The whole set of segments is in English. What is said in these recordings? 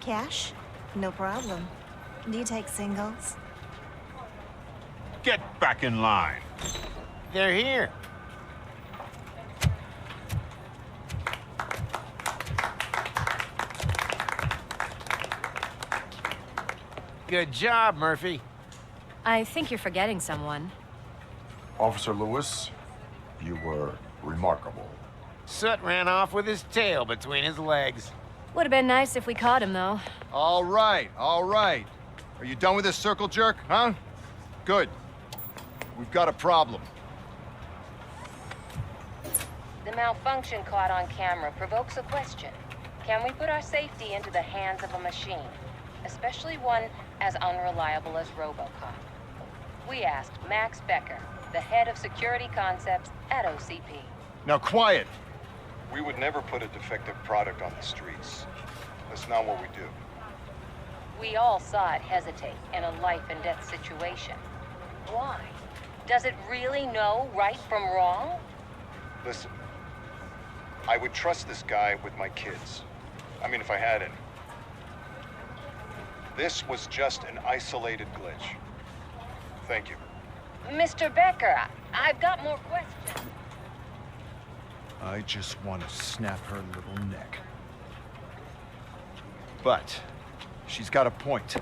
Cash? No problem. Do you take singles? Get back in line. They're here. Good job, Murphy. I think you're forgetting someone. Officer Lewis, you were remarkable. Soot ran off with his tail between his legs. Would have been nice if we caught him, though. All right, all right. Are you done with this circle jerk, huh? Good. We've got a problem. The malfunction caught on camera provokes a question. Can we put our safety into the hands of a machine, especially one as unreliable as Robocop? We asked Max Becker, the head of security concepts at OCP. Now quiet! We would never put a defective product on the streets. That's not what we do. We all saw it hesitate in a life and death situation. Why? Does it really know right from wrong? Listen, I would trust this guy with my kids. I mean, if I had any. This was just an isolated glitch. Thank you. Mr. Becker, I've got more questions. I just want to snap her little neck. But she's got a point.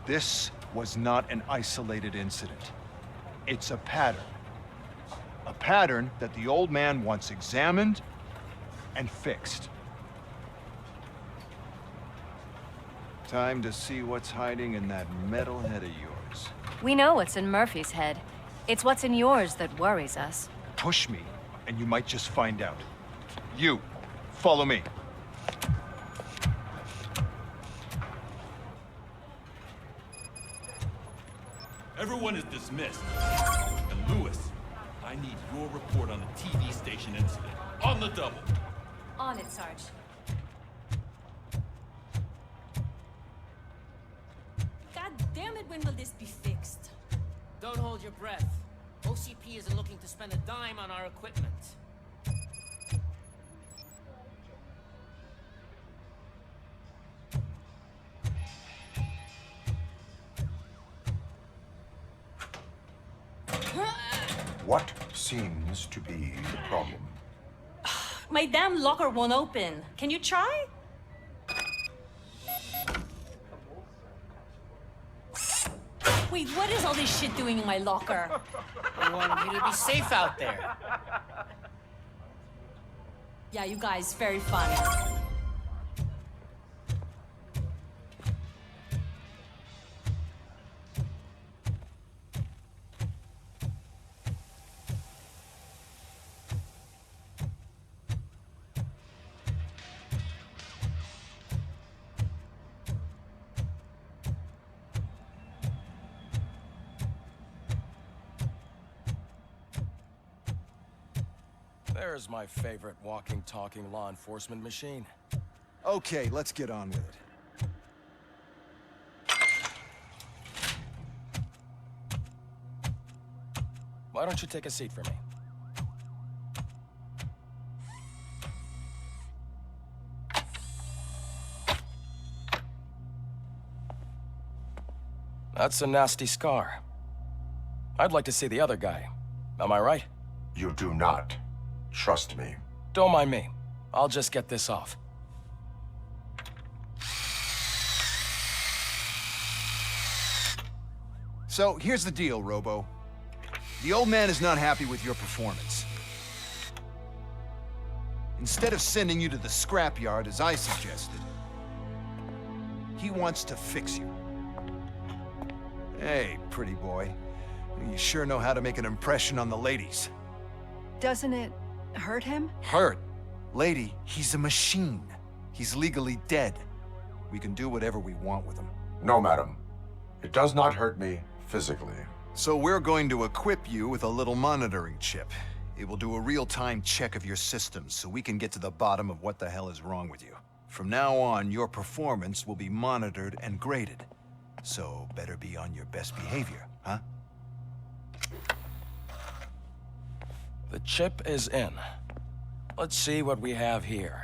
This was not an isolated incident. It's a pattern. A pattern that the old man wants examined and fixed. Time to see what's hiding in that metal head of yours. We know what's in Murphy's head. It's what's in yours that worries us. Push me, and you might just find out. You, follow me. Everyone is dismissed. And Lewis, I need your report on the TV station incident. On the double. On it, Sarge. God damn it, when will this be fixed? Don't hold your breath. OCP isn't looking to spend a dime on our equipment. What seems to be the problem? My damn locker won't open. Can you try? Wait, what is all this shit doing in my locker? We want you to be safe out there. Yeah, you guys, very fun. There's my favorite walking, talking law enforcement machine. Okay, let's get on with it. Why don't you take a seat for me? That's a nasty scar. I'd like to see the other guy. Am I right? You do not. Trust me. Don't mind me. I'll just get this off. So, here's the deal, Robo. The old man is not happy with your performance. Instead of sending you to the scrapyard, as I suggested, he wants to fix you. Hey, pretty boy. You sure know how to make an impression on the ladies. Doesn't it hurt him? Hurt? Lady, he's a machine. He's legally dead. We can do whatever we want with him. No, madam. It does not hurt me physically. So we're going to equip you with a little monitoring chip. It will do a real-time check of your systems so we can get to the bottom of what the hell is wrong with you. From now on, your performance will be monitored and graded. So better be on your best behavior, huh? The chip is in. Let's see what we have here.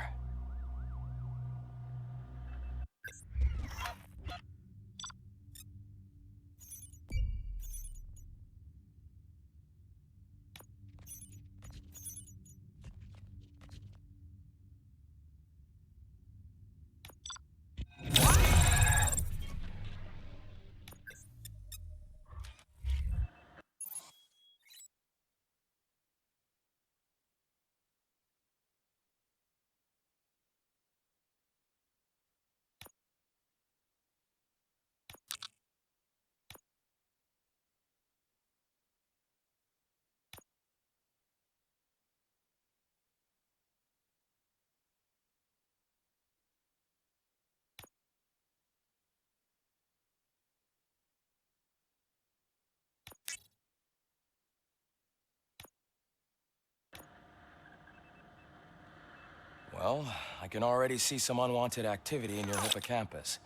Well, I can already see some unwanted activity in your hippocampus.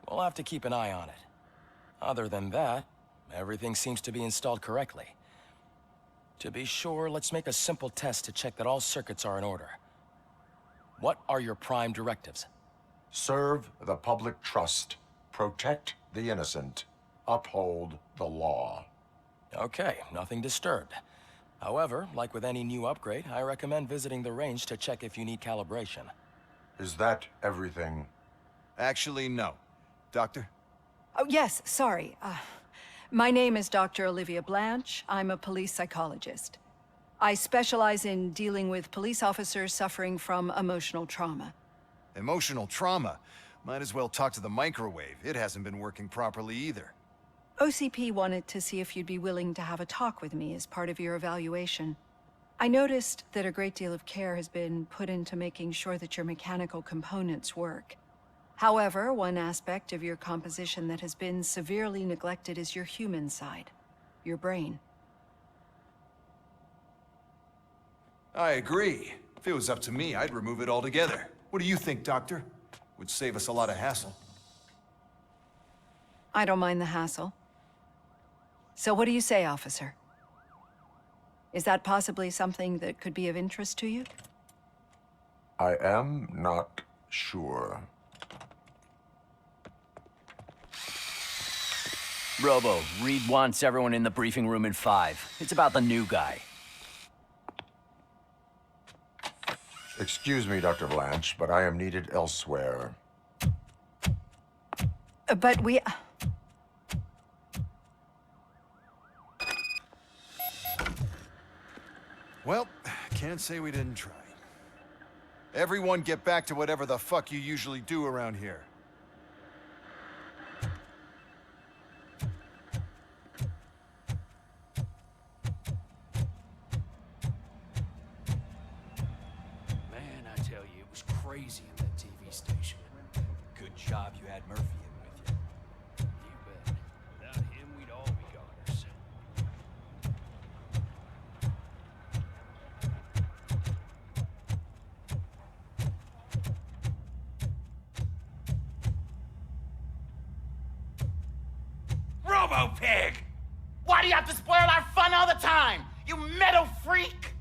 We'll have to keep an eye on it. Other than that, everything seems to be installed correctly. To be sure, let's make a simple test to check that all circuits are in order. What are your prime directives? Serve the public trust. Protect the innocent. Uphold the law. Okay, nothing disturbed. However, like with any new upgrade, I recommend visiting the range to check if you need calibration. Is that everything? Actually, no. Doctor? Oh, yes, sorry. My name is Dr. Olivia Blanche. I'm a police psychologist. I specialize in dealing with police officers suffering from emotional trauma. Emotional trauma? Might as well talk to the microwave. It hasn't been working properly either. OCP wanted to see if you'd be willing to have a talk with me as part of your evaluation. I noticed that a great deal of care has been put into making sure that your mechanical components work. However, one aspect of your composition that has been severely neglected is your human side, your brain. I agree. If it was up to me, I'd remove it altogether. What do you think, Doctor? Would save us a lot of hassle. I don't mind the hassle. So what do you say, officer? Is that possibly something that could be of interest to you? I am not sure. Robo, Reed wants everyone in the briefing room in 5. It's about the new guy. Excuse me, Dr. Blanche, but I am needed elsewhere. But we... Well, can't say we didn't try. Everyone get back to whatever the fuck you usually do around here. Man, I tell you, it was crazy in that TV station. Good job you had Murphy in with you. You bet. Without him, we'd all be goners. Robo-Pig! Why do you have to spoil our fun all the time? You metal freak!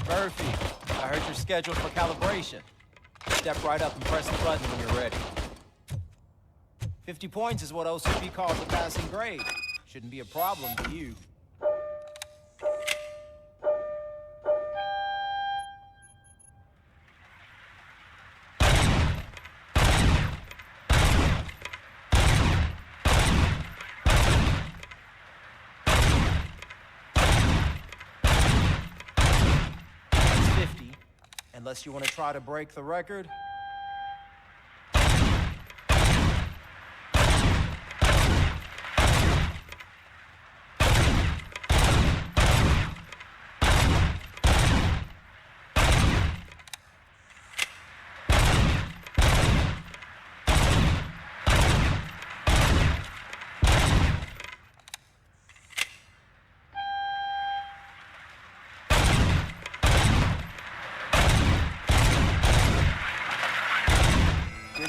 Murphy, I heard you're scheduled for calibration. Step right up and press the button when you're ready. 50 points is what OCP calls a passing grade. Shouldn't be a problem to you. That's 50, unless you want to try to break the record.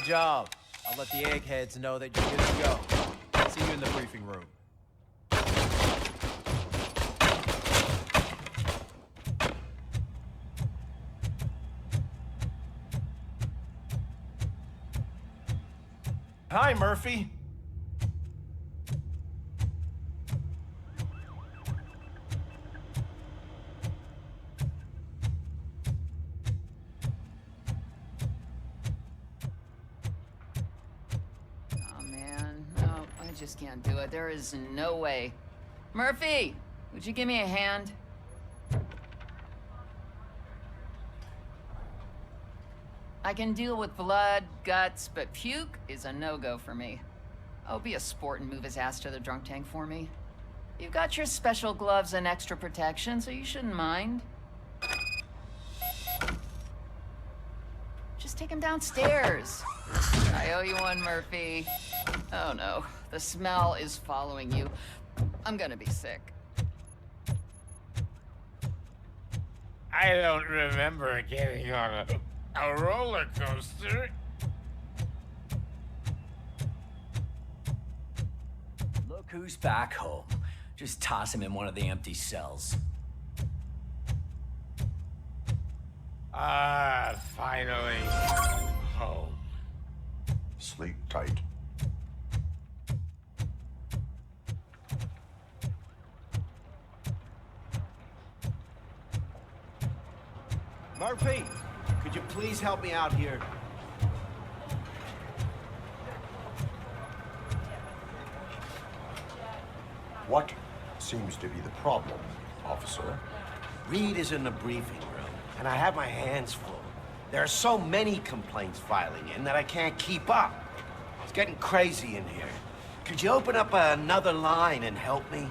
job. I'll let the eggheads know that you're good to go. I'll see you in the briefing room. Hi, Murphy. I just can't do it. There is no way. Murphy, would you give me a hand? I can deal with blood, guts, but puke is a no-go for me. Oh, be a sport and move his ass to the drunk tank for me. You've got your special gloves and extra protection, so you shouldn't mind. Just take him downstairs. I owe you one, Murphy. Oh no, the smell is following you. I'm gonna be sick. I don't remember getting on a roller coaster. Look who's back home. Just toss him in one of the empty cells. Finally home. Sleep tight. Murphy, could you please help me out here? What seems to be the problem, officer? Reed is in the briefing room, and I have my hands full. There are so many complaints filing in that I can't keep up. It's getting crazy in here. Could you open up another line and help me?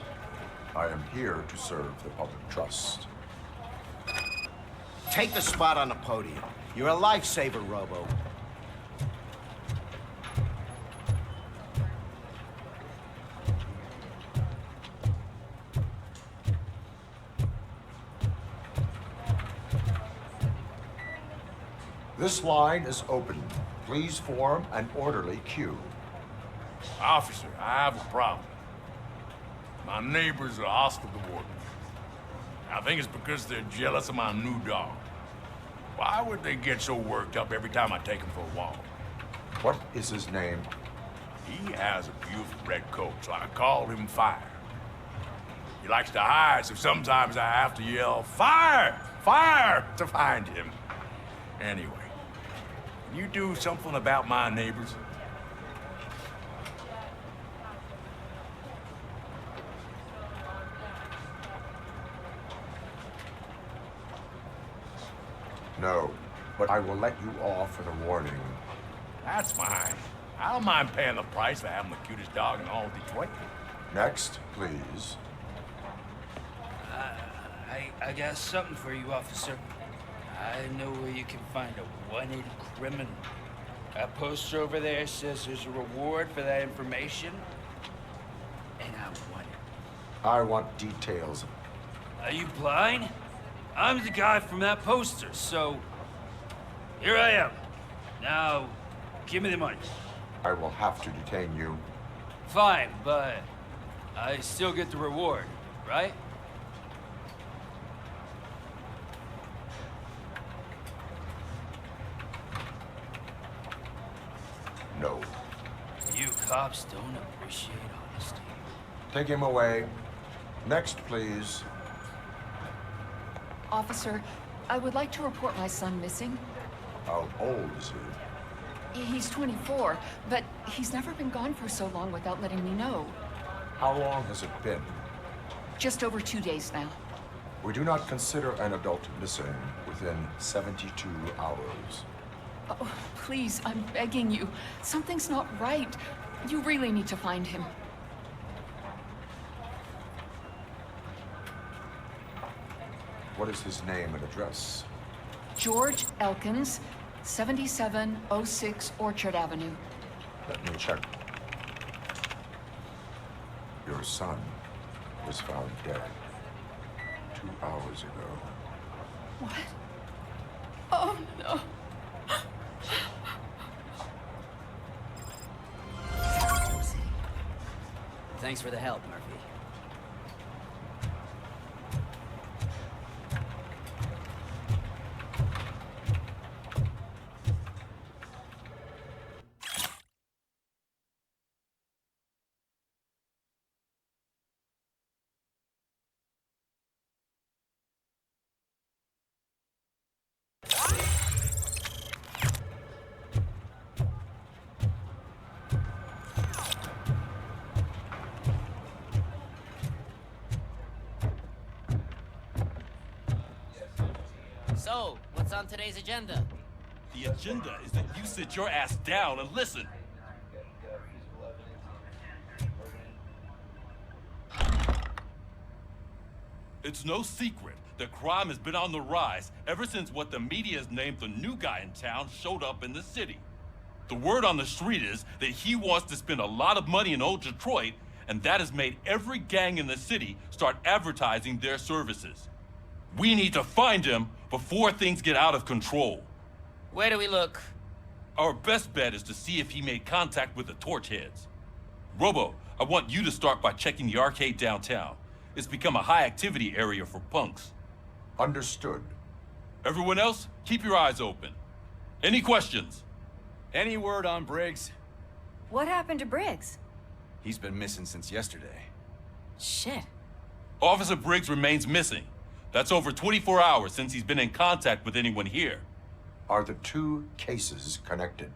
I am here to serve the public trust. Take the spot on the podium. You're a lifesaver, Robo. This line is open. Please form an orderly queue. Officer, I have a problem. My neighbors are hostile toward me. I think it's because they're jealous of my new dog. Why would they get so worked up every time I take him for a walk? What is his name? He has a beautiful red coat, so I called him Fire. He likes to hide, so sometimes I have to yell, "Fire! Fire!" to find him. Anyway, can you do something about my neighbors? No, but I will let you off with a warning. That's fine. I don't mind paying the price for having the cutest dog in all of Detroit. Next, please. I got something for you, officer. I know where you can find a wanted criminal. That poster over there says there's a reward for that information, and I want it. I want details. Are you blind? I'm the guy from that poster, so here I am. Now, give me the money. I will have to detain you. Fine, but I still get the reward, right? No. You cops don't appreciate honesty. Take him away. Next, please. Officer, I would like to report my son missing. How old is he? He's 24, but he's never been gone for so long without letting me know. How long has it been? Just over 2 days now. We do not consider an adult missing within 72 hours. Oh, please, I'm begging you. Something's not right. You really need to find him. What is his name and address? George Elkins, 7706 Orchard Avenue. Let me check. Your son was found dead 2 hours ago. What? Oh, no. Thanks for the help, Murphy. So, what's on today's agenda? The agenda is that you sit your ass down and listen. It's no secret that crime has been on the rise ever since what the media has named the new guy in town showed up in the city. The word on the street is that he wants to spend a lot of money in old Detroit, and that has made every gang in the city start advertising their services. We need to find him before things get out of control. Where do we look? Our best bet is to see if he made contact with the torch heads. Robo, I want you to start by checking the arcade downtown. It's become a high-activity area for punks. Understood. Everyone else, keep your eyes open. Any questions? Any word on Briggs? What happened to Briggs? He's been missing since yesterday. Shit. Officer Briggs remains missing. That's over 24 hours since he's been in contact with anyone here. Are the two cases connected?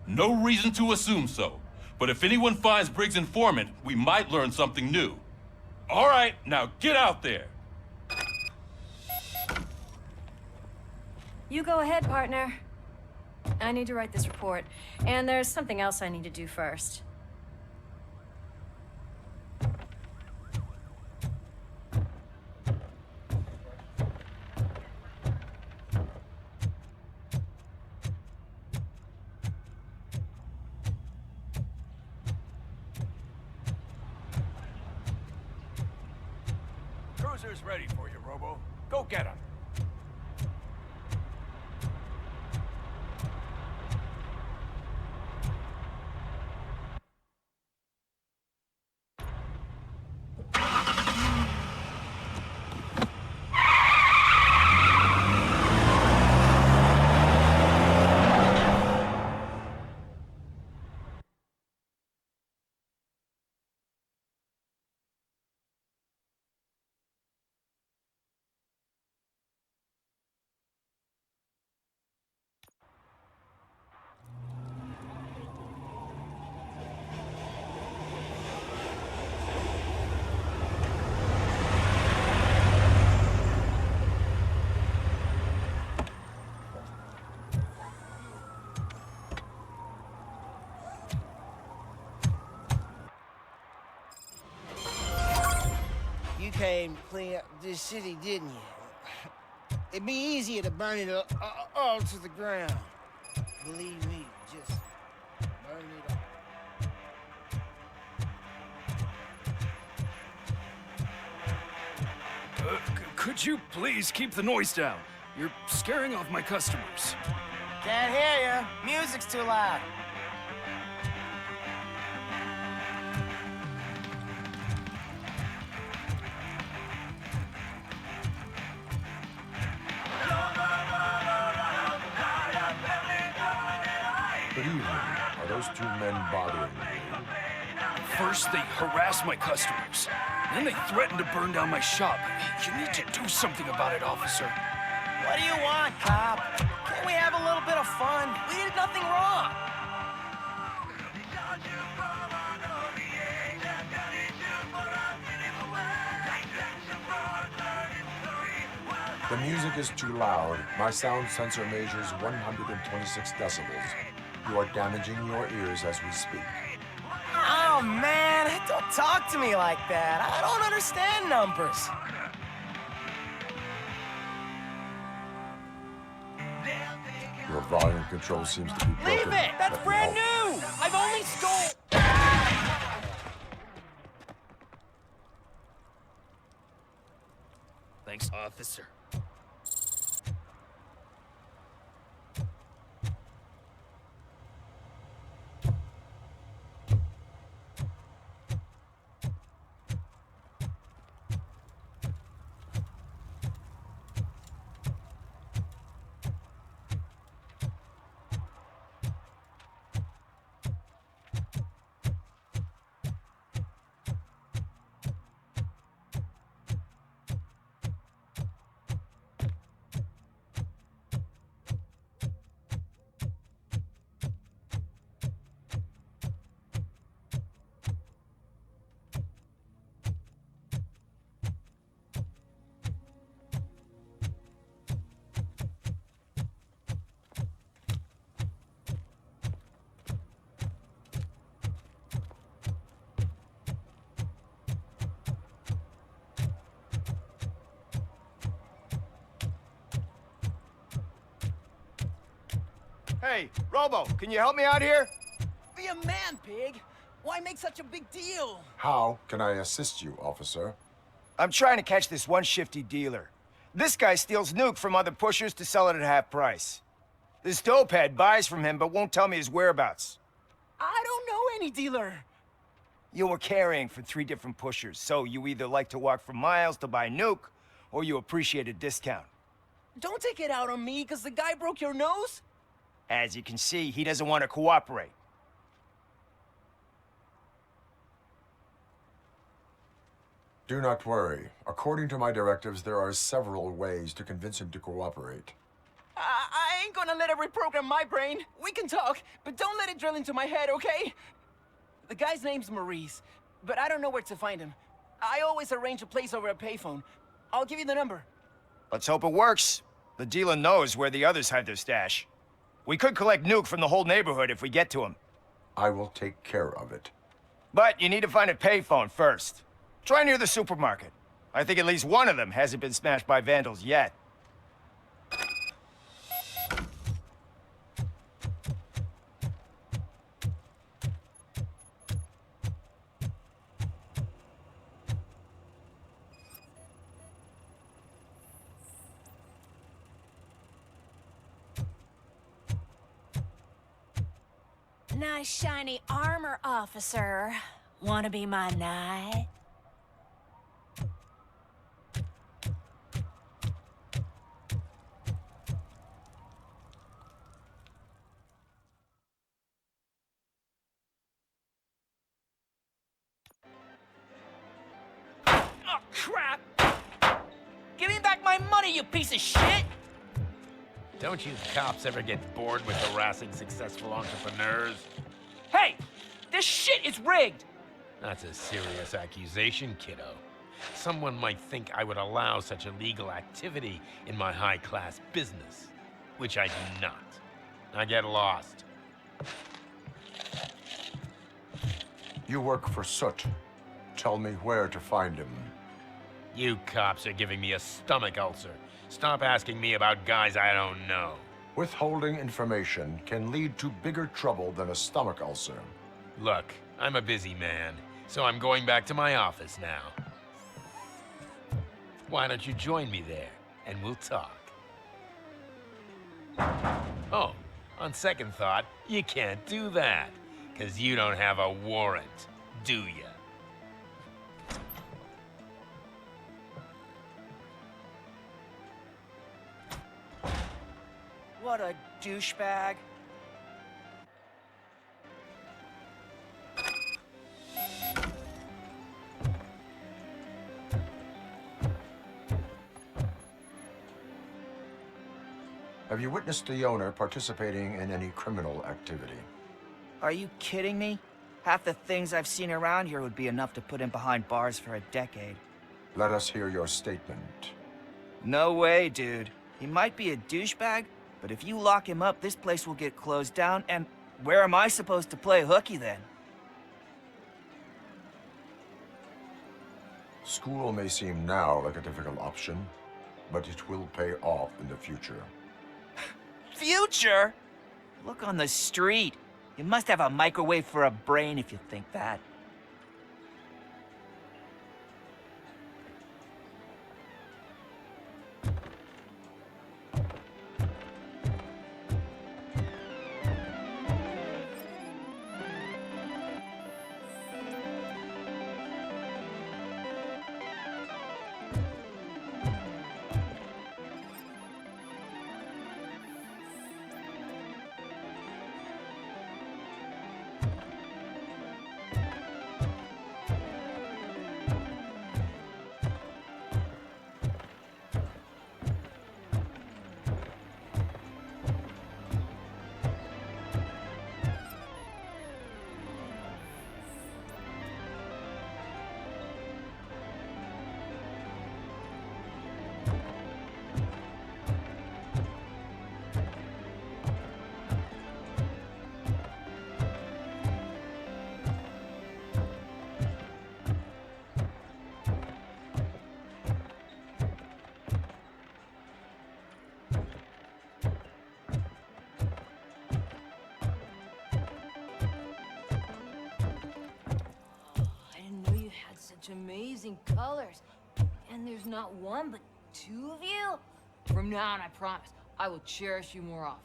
No reason to assume so. But if anyone finds Briggs' informant, we might learn something new. All right, now get out there. You go ahead, partner. I need to write this report, and there's something else I need to do first. Cruiser's ready for you, Robo. Go get him. You came to clean up this city, didn't you? It'd be easier to burn it all to the ground. Believe me, just burn it all. Could you please keep the noise down? You're scaring off my customers. Can't hear you. Music's too loud. Good evening. Are those two men bothering you? First, they harass my customers. Then they threaten to burn down my shop. You need to do something about it, officer. What do you want, cop? Can't we have a little bit of fun? We did nothing wrong. The music is too loud. My sound sensor measures 126 decibels. You are damaging your ears as we speak. Oh, man, don't talk to me like that. I don't understand numbers. Your volume control seems to be broken. Leave it! That's brand new! I've only stole... Thanks, officer. Hey, Robo, can you help me out here? Be a man, pig. Why make such a big deal? How can I assist you, officer? I'm trying to catch this one shifty dealer. This guy steals nuke from other pushers to sell it at half price. This dopehead buys from him but won't tell me his whereabouts. I don't know any dealer. You were carrying for 3 different pushers, so you either like to walk for miles to buy nuke, or you appreciate a discount. Don't take it out on me, because the guy broke your nose? As you can see, he doesn't want to cooperate. Do not worry. According to my directives, there are several ways to convince him to cooperate. I ain't gonna let it reprogram my brain. We can talk, but don't let it drill into my head, okay? The guy's name's Maurice, but I don't know where to find him. I always arrange a place over a payphone. I'll give you the number. Let's hope it works. The dealer knows where the others hide their stash. We could collect nuke from the whole neighborhood if we get to him. I will take care of it. But you need to find a payphone first. Try near the supermarket. I think at least one of them hasn't been smashed by vandals yet. Nice shiny armor, officer. Wanna be my knight? Oh, crap! Give me back my money, you piece of shit! Don't you cops ever get bored with harassing successful entrepreneurs? Hey! This shit is rigged! That's a serious accusation, kiddo. Someone might think I would allow such illegal activity in my high-class business, which I do not. I get lost. You work for Soot. Tell me where to find him. You cops are giving me a stomach ulcer. Stop asking me about guys I don't know. Withholding information can lead to bigger trouble than a stomach ulcer. Look, I'm a busy man, so I'm going back to my office now. Why don't you join me there, and we'll talk. Oh, on second thought, you can't do that, 'cause you don't have a warrant, do ya? What a douchebag. Have you witnessed the owner participating in any criminal activity? Are you kidding me? Half the things I've seen around here would be enough to put him behind bars for a decade. Let us hear your statement. No way, dude. He might be a douchebag, but if you lock him up, this place will get closed down, and where am I supposed to play hooky then? School may seem now like a difficult option, but it will pay off in the future. Future? Look on the street. You must have a microwave for a brain if you think that. such amazing colors. And there's not one, but two of you? From now on, I promise, I will cherish you more often.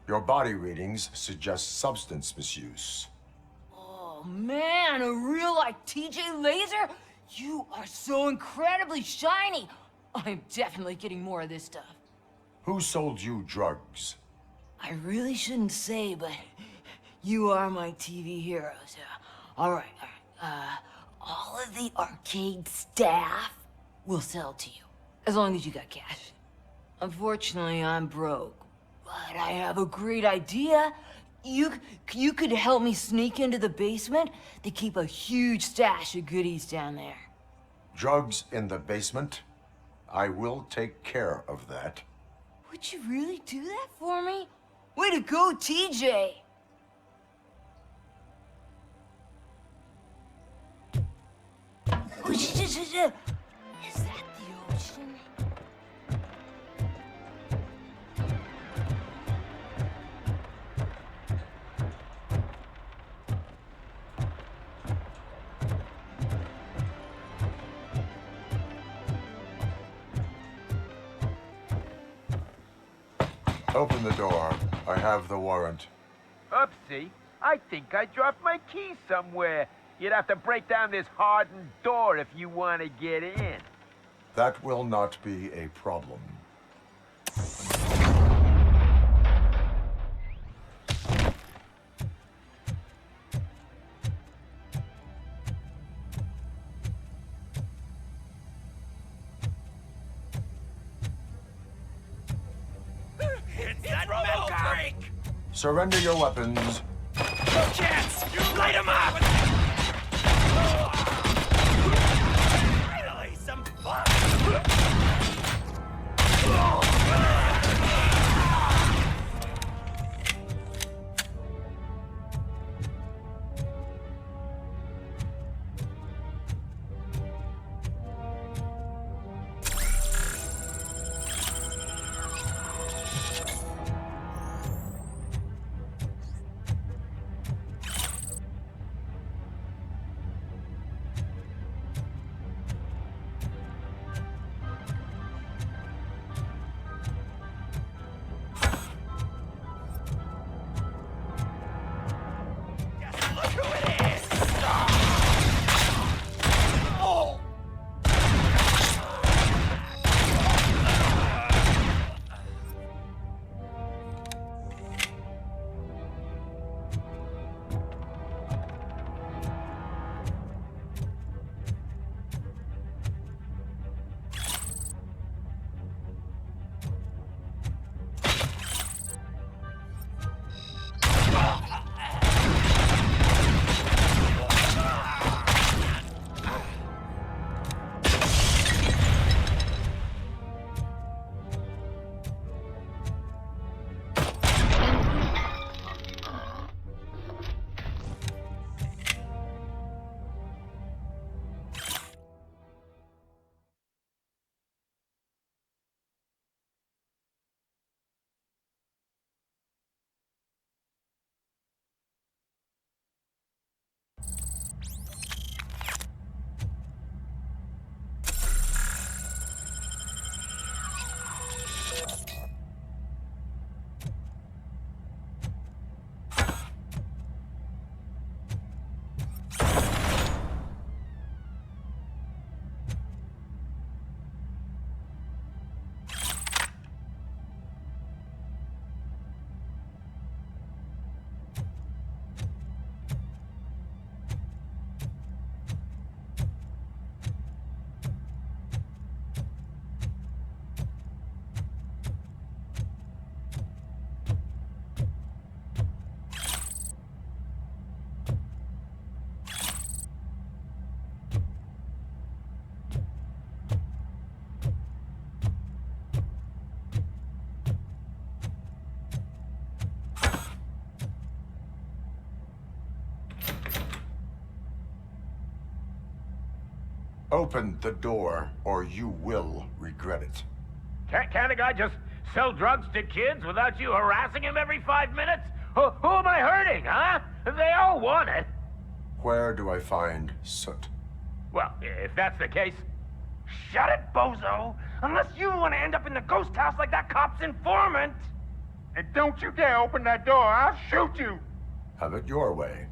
Your body readings suggest substance misuse. Oh man, a real-life TJ Laser? You are so incredibly shiny! I'm definitely getting more of this stuff. Who sold you drugs? I really shouldn't say, but you are my TV heroes. All right. All of the arcade staff will sell to you, as long as you got cash. Unfortunately, I'm broke, but I have a great idea. You could help me sneak into the basement. They keep a huge stash of goodies down there. Drugs in the basement? I will take care of that. Would you really do that for me? Way to go, TJ! Is that the ocean? Open the door. I have the warrant. Oopsie. I think I dropped my key somewhere. You'd have to break down this hardened door if you want to get in. That will not be a problem. It's that metal break! Surrender your weapons. No chance! Light him up! Finally, some fun! Open the door, or you will regret it. Can't a guy just sell drugs to kids without you harassing him every 5 minutes? Who am I hurting, huh? They all want it. Where do I find soot? Well, if that's the case, shut it, bozo! Unless you want to end up in the ghost house like that cop's informant! And don't you dare open that door, I'll shoot you! Have it your way.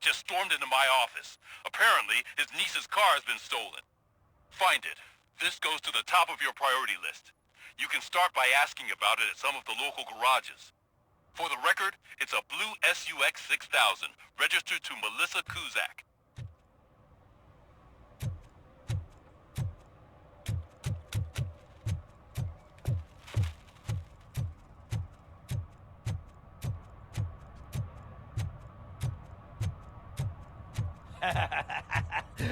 Just stormed into my office. Apparently, his niece's car has been stolen. Find it. This goes to the top of your priority list. You can start by asking about it at some of the local garages. For the record, it's a blue SUX 6000, registered to Melissa Kuzak.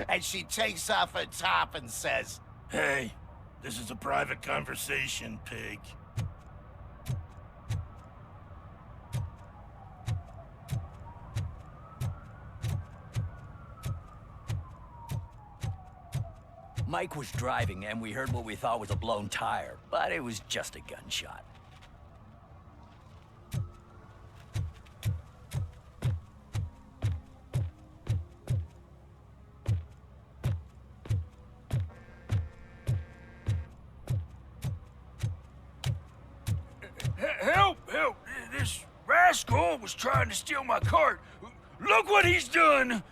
And she takes off her top and says, "Hey, this is a private conversation, pig." Mike was driving, and we heard what we thought was a blown tire, but it was just a gunshot. Help! Help! This rascal was trying to steal my cart. Look what he's done!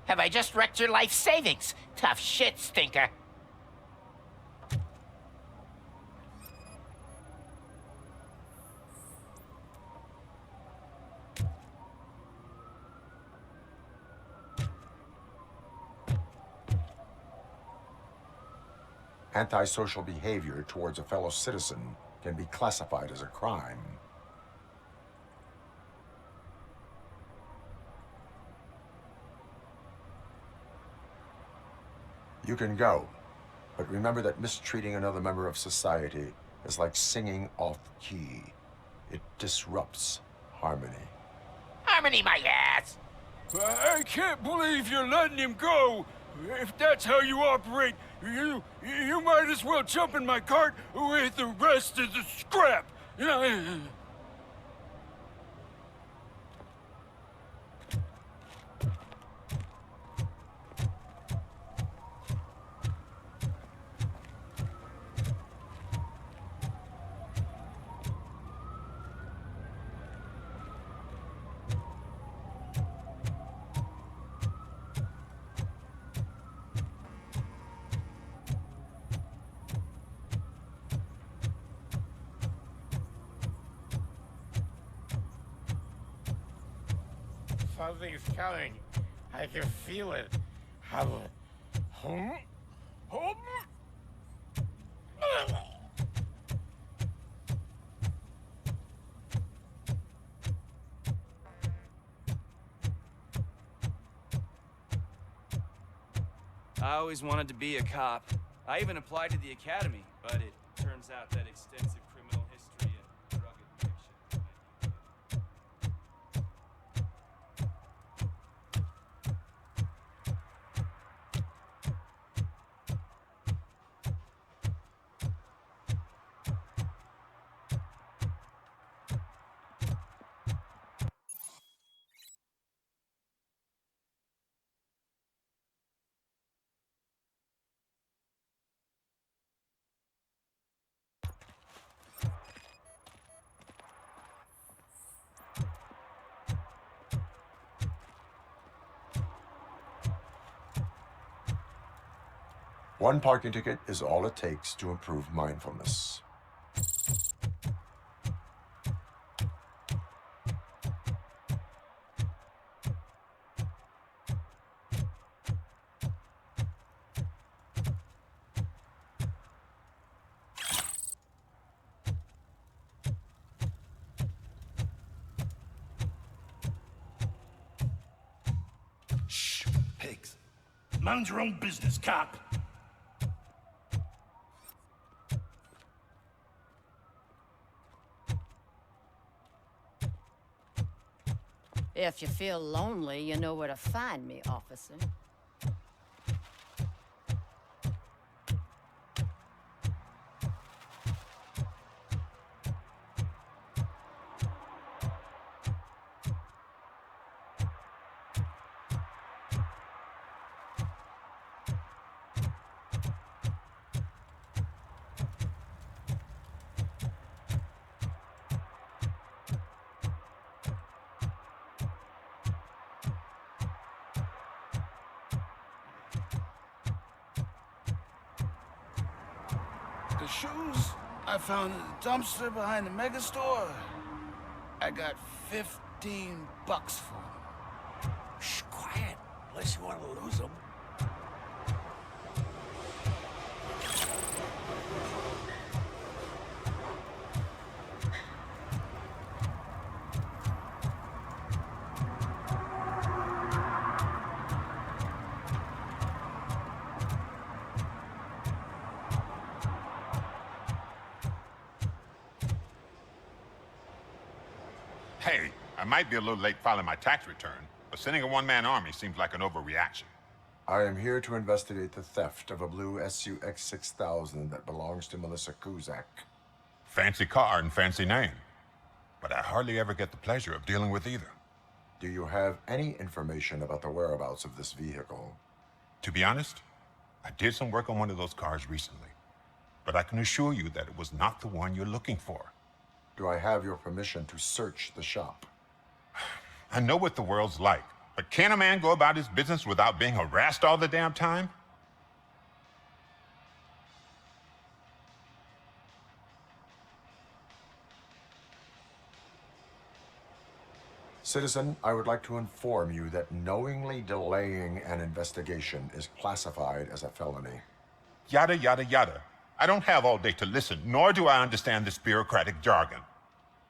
Have I just wrecked your life savings? Tough shit, stinker. Antisocial behavior towards a fellow citizen can be classified as a crime. You can go, but remember that mistreating another member of society is like singing off key. It disrupts harmony. Harmony, my ass! I can't believe you're letting him go. If that's how you operate, you might as well jump in my cart with the rest of the scrap. Something's coming. I can feel it. I always wanted to be a cop. I even applied to the academy, but it turns out that extensive criminal history and drug addiction. One parking ticket is all it takes to improve mindfulness. Shh, pigs. Mind your own business, cop. If you feel lonely, you know where to find me, officer. The shoes I found in the dumpster behind the mega store. I got $15 for them. Shh, quiet. Unless you want to lose them. Hey, I might be a little late filing my tax return, but sending a one-man army seems like an overreaction. I am here to investigate the theft of a blue SUX 6000 that belongs to Melissa Kuzak. Fancy car and fancy name, but I hardly ever get the pleasure of dealing with either. Do you have any information about the whereabouts of this vehicle? To be honest, I did some work on one of those cars recently, but I can assure you that it was not the one you're looking for. Do I have your permission to search the shop? I know what the world's like, but can a man go about his business without being harassed all the damn time? Citizen, I would like to inform you that knowingly delaying an investigation is classified as a felony. Yada, yada, yada. I don't have all day to listen, nor do I understand this bureaucratic jargon.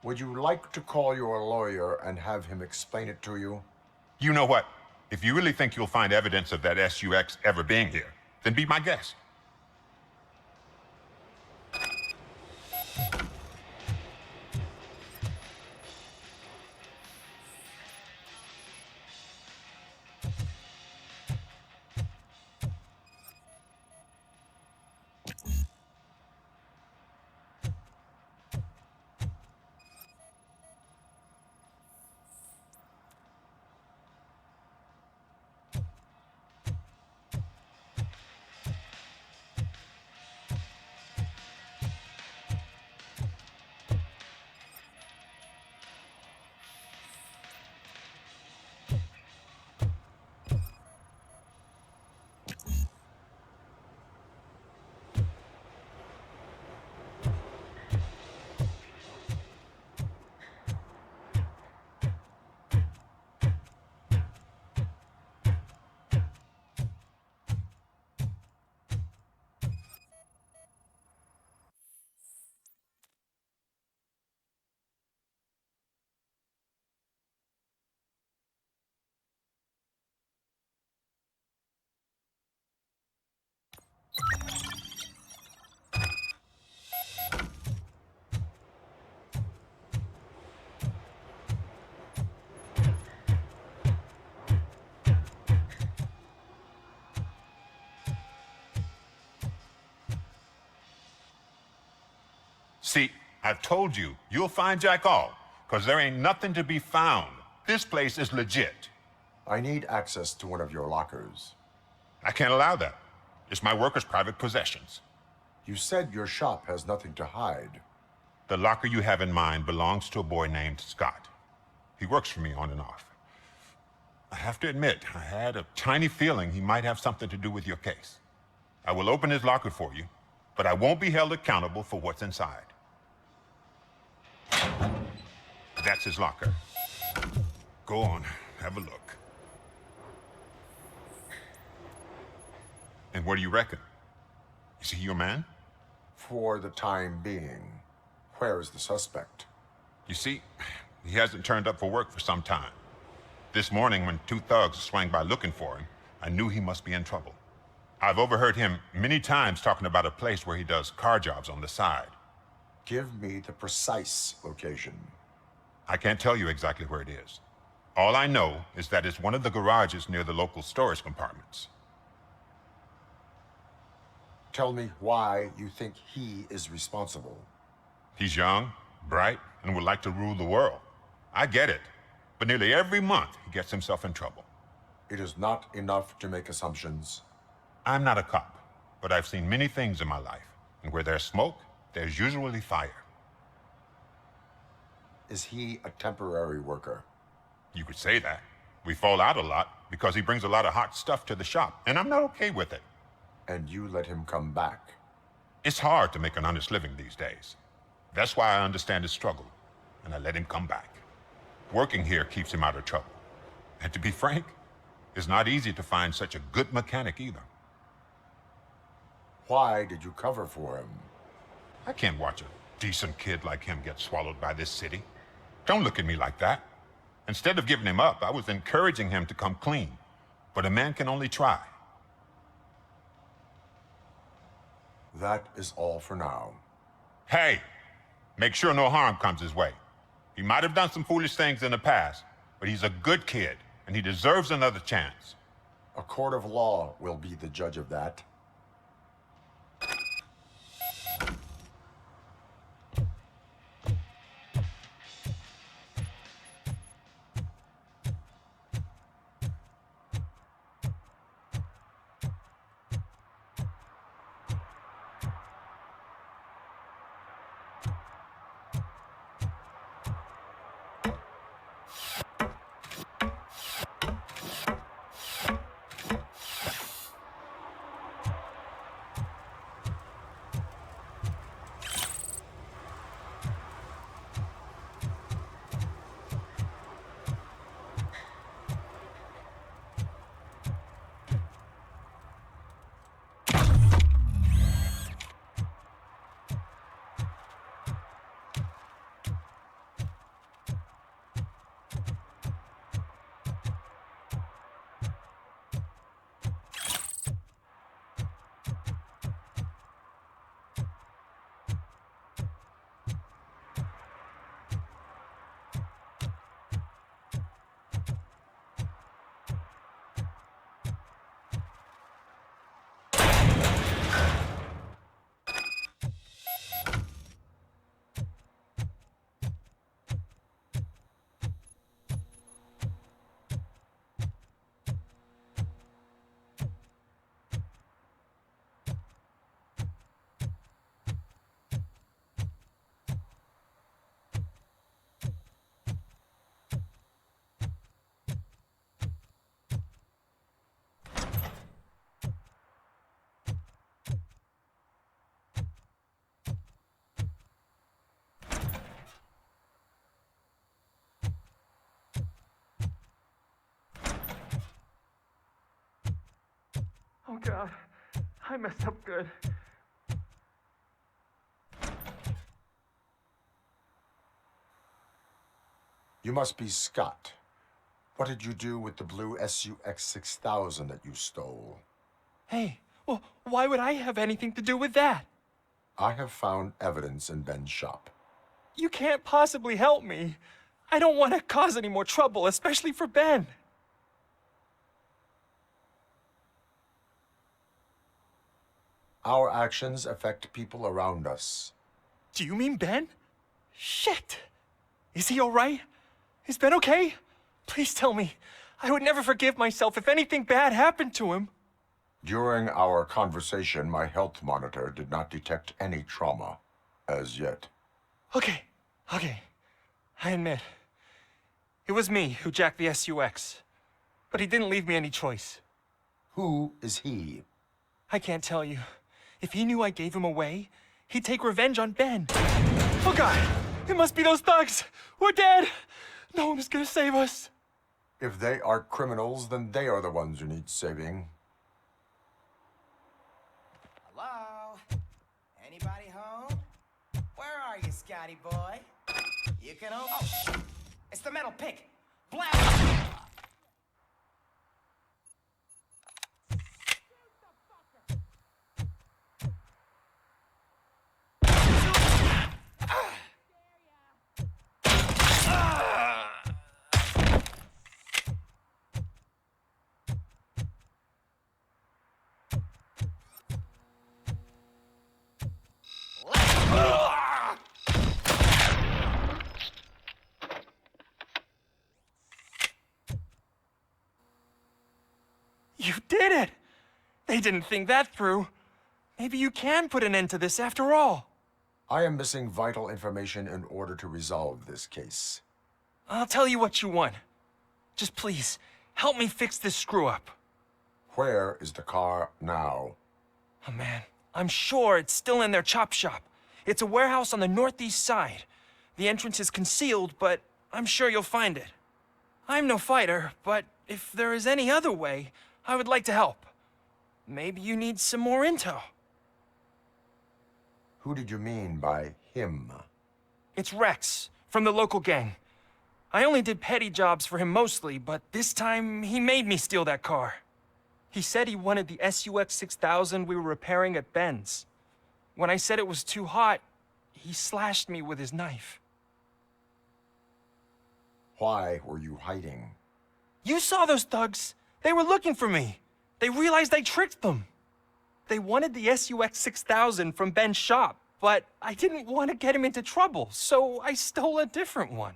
Would you like to call your lawyer and have him explain it to you? You know what? If you really think you'll find evidence of that SUX ever being here, then be my guest. See, I've told you, you'll find Jack all, because there ain't nothing to be found. This place is legit. I need access to one of your lockers. I can't allow that. It's my workers' private possessions. You said your shop has nothing to hide. The locker you have in mind belongs to a boy named Scott. He works for me on and off. I have to admit, I had a tiny feeling he might have something to do with your case. I will open his locker for you, but I won't be held accountable for what's inside. That's his locker. Go on, have a look. And what do you reckon? Is he your man? For the time being. Where is the suspect? You see, he hasn't turned up for work for some time. This morning, when two thugs swang by looking for him, I knew he must be in trouble. I've overheard him many times talking about a place where he does car jobs on the side. Give me the precise location. I can't tell you exactly where it is. All I know is that it's one of the garages near the local storage compartments. Tell me why you think he is responsible. He's young, bright, and would like to rule the world. I get it. But nearly every month, he gets himself in trouble. It is not enough to make assumptions. I'm not a cop, but I've seen many things in my life. And where there's smoke, there's usually fire. Is he a temporary worker? You could say that. We fall out a lot because he brings a lot of hot stuff to the shop, and I'm not okay with it. And you let him come back? It's hard to make an honest living these days. That's why I understand his struggle, and I let him come back. Working here keeps him out of trouble. And to be frank, it's not easy to find such a good mechanic either. Why did you cover for him? I can't watch a decent kid like him get swallowed by this city. Don't look at me like that. Instead of giving him up, I was encouraging him to come clean. But a man can only try. That is all for now. Hey, make sure no harm comes his way. He might have done some foolish things in the past, but he's a good kid, and he deserves another chance. A court of law will be the judge of that. Oh, God. I messed up good. You must be Scott. What did you do with the blue SUX 6000 that you stole? Hey, well, why would I have anything to do with that? I have found evidence in Ben's shop. You can't possibly help me. I don't want to cause any more trouble, especially for Ben. Our actions affect people around us. Do you mean Ben? Shit! Is he all right? Is Ben okay? Please tell me. I would never forgive myself if anything bad happened to him. During our conversation, my health monitor did not detect any trauma as yet. Okay. I admit. It was me who jacked the SUX. But he didn't leave me any choice. Who is he? I can't tell you. If he knew I gave him away, he'd take revenge on Ben. Oh, God! It must be those thugs! We're dead! No one is gonna save us. If they are criminals, then they are the ones who need saving. Hello? Anybody home? Where are you, Scotty boy? You can open... Oh, it's the metal pick. Blast! You did it! They didn't think that through. Maybe you can put an end to this after all. I am missing vital information in order to resolve this case. I'll tell you what you want. Just please, help me fix this screw-up. Where is the car now? Oh, man. I'm sure it's still in their chop shop. It's a warehouse on the northeast side. The entrance is concealed, but I'm sure you'll find it. I'm no fighter, but if there is any other way, I would like to help. Maybe you need some more intel. Who did you mean by him? It's Rex, from the local gang. I only did petty jobs for him mostly, but this time he made me steal that car. He said he wanted the SUX 6000 we were repairing at Ben's. When I said it was too hot, he slashed me with his knife. Why were you hiding? You saw those thugs. They were looking for me. They realized I tricked them. They wanted the SUX 6000 from Ben's shop, but I didn't want to get him into trouble, so I stole a different one.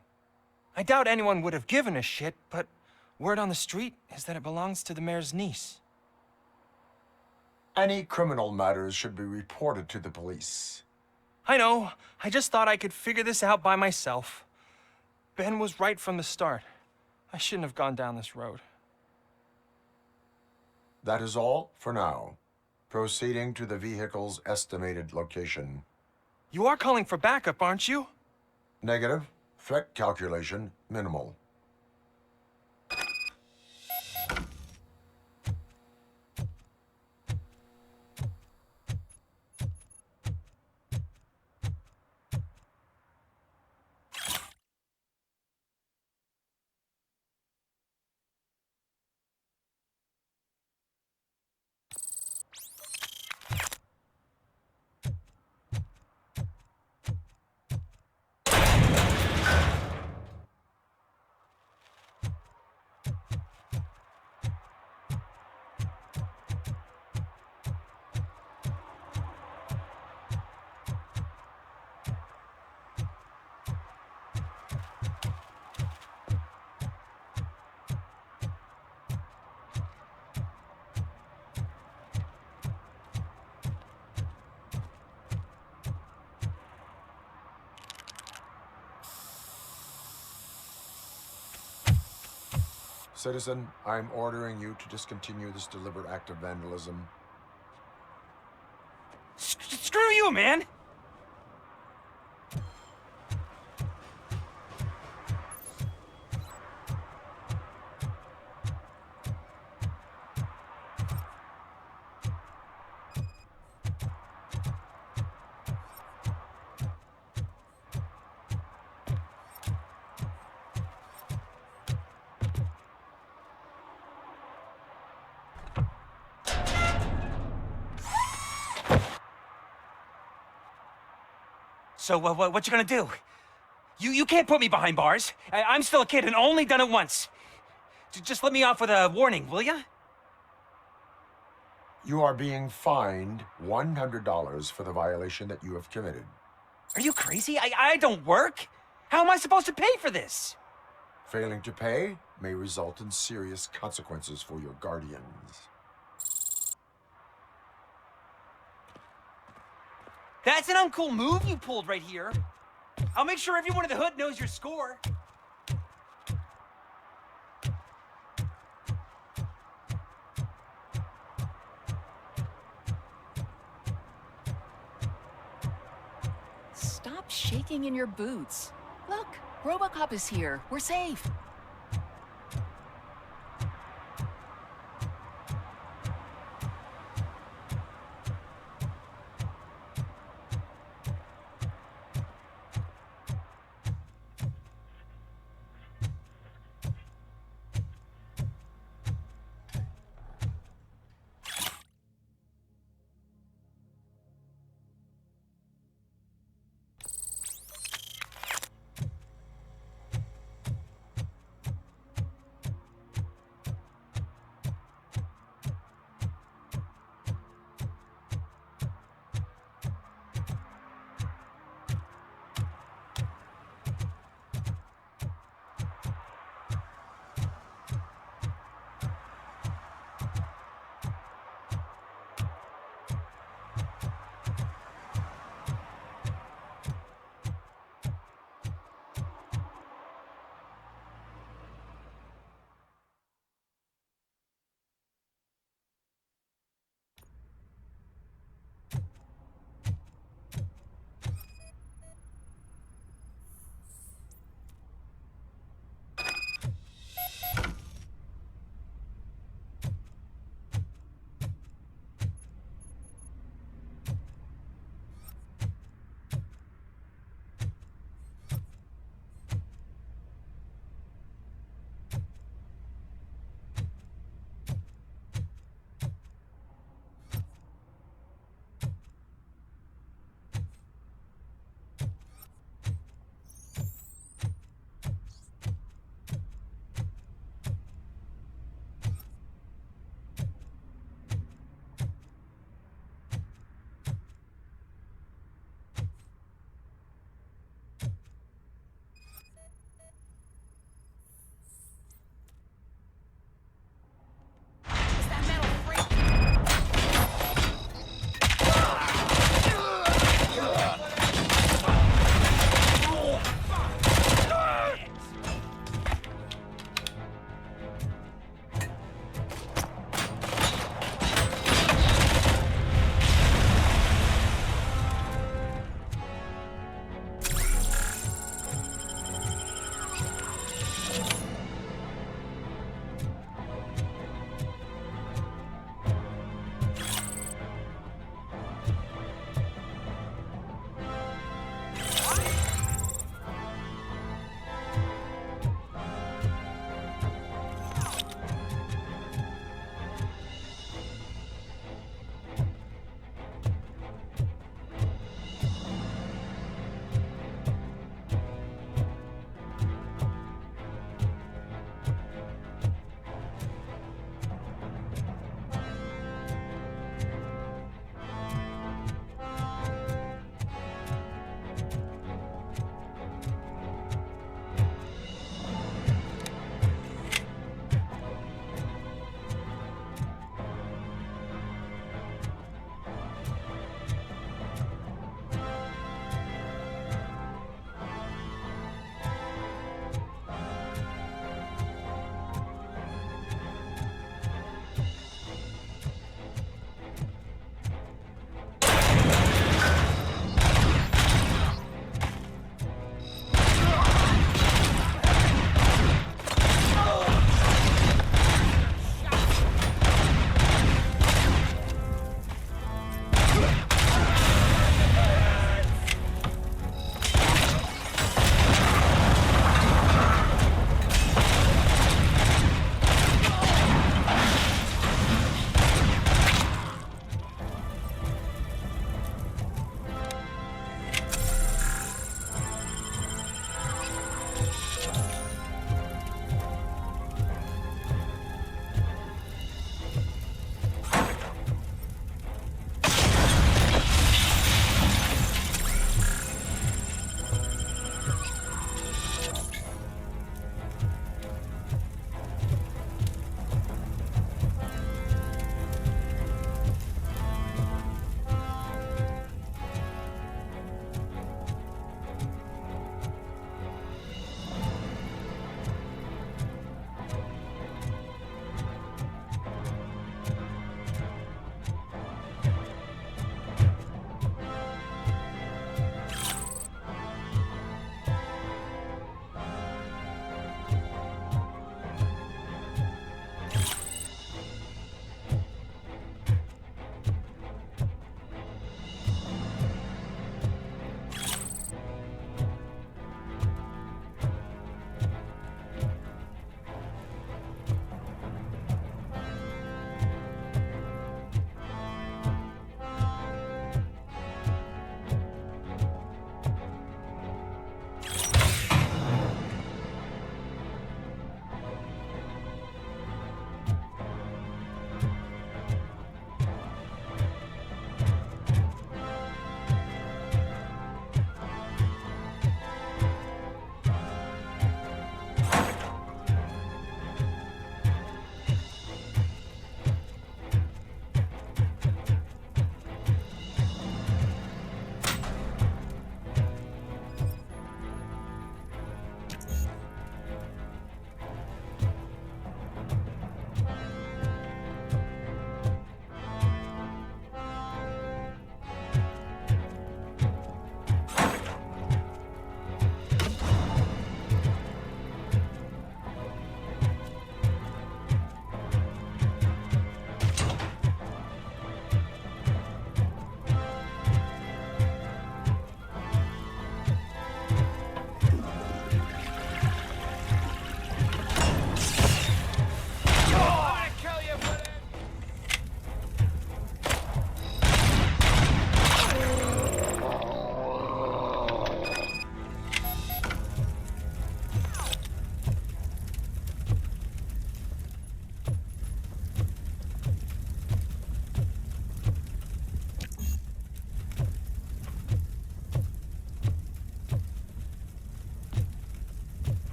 I doubt anyone would have given a shit, but word on the street is that it belongs to the mayor's niece. Any criminal matters should be reported to the police. I know. I just thought I could figure this out by myself. Ben was right from the start. I shouldn't have gone down this road. That is all for now. Proceeding to the vehicle's estimated location. You are calling for backup, aren't you? Negative. Threat calculation minimal. Citizen, I'm ordering you to discontinue this deliberate act of vandalism. Screw you, man! So what you gonna do? You can't put me behind bars. I'm still a kid and only done it once. Just let me off with a warning, will ya? You are being fined $100 for the violation that you have committed. Are you crazy? I don't work. How am I supposed to pay for this? Failing to pay may result in serious consequences for your guardians. That's an uncool move you pulled right here. I'll make sure everyone in the hood knows your score. Stop shaking in your boots. Look, Robocop is here. We're safe.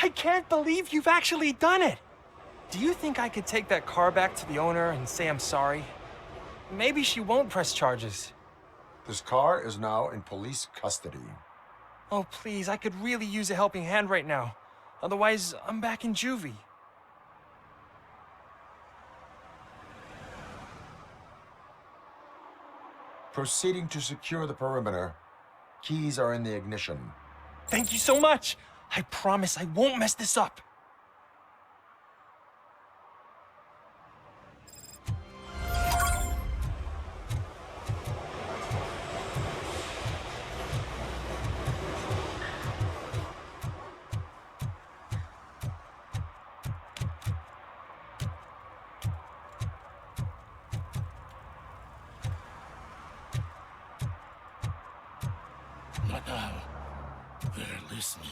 I can't believe you've actually done it. Do you think I could take that car back to the owner and say I'm sorry? Maybe she won't press charges. This car is now in police custody. Oh, please, I could really use a helping hand right now. Otherwise, I'm back in juvie. Proceeding to secure the perimeter. Keys are in the ignition. Thank you so much. I promise I won't mess this up. Not now. They're listening.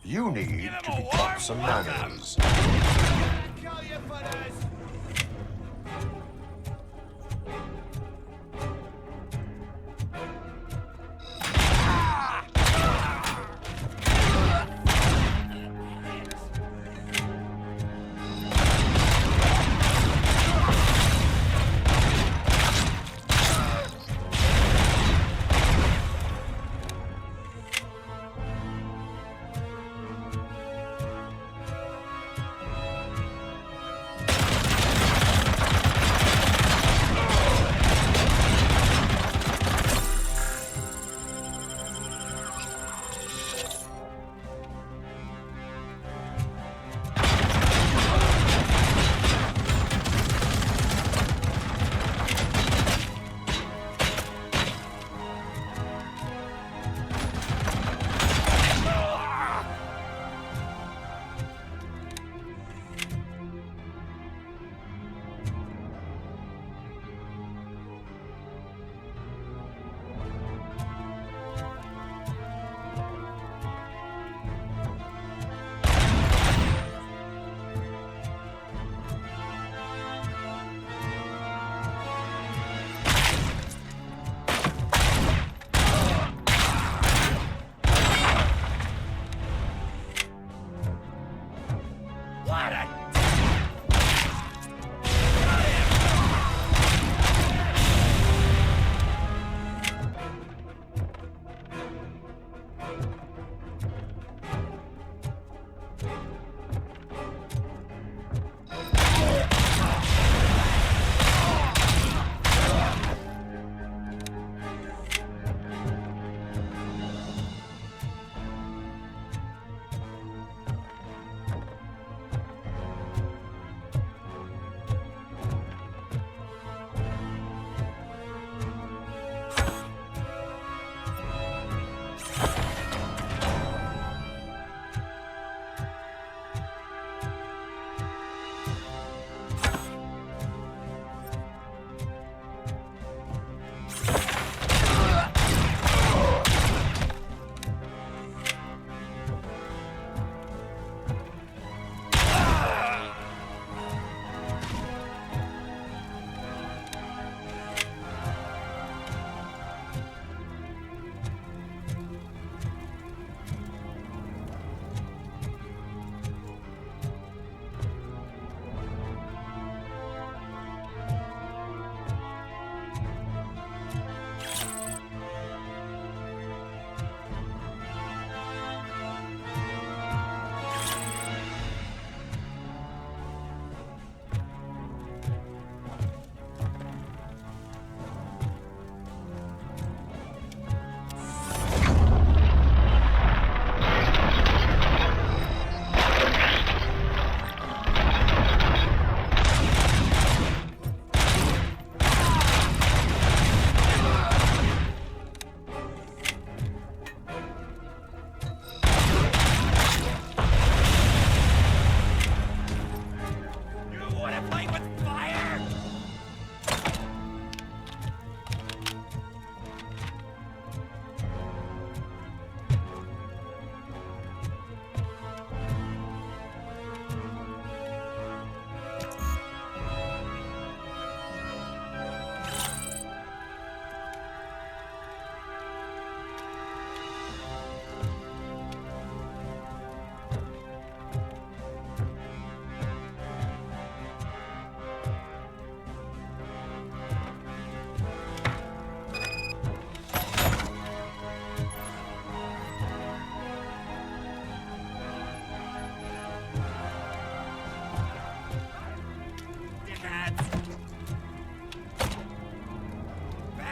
You need to pick up some manners.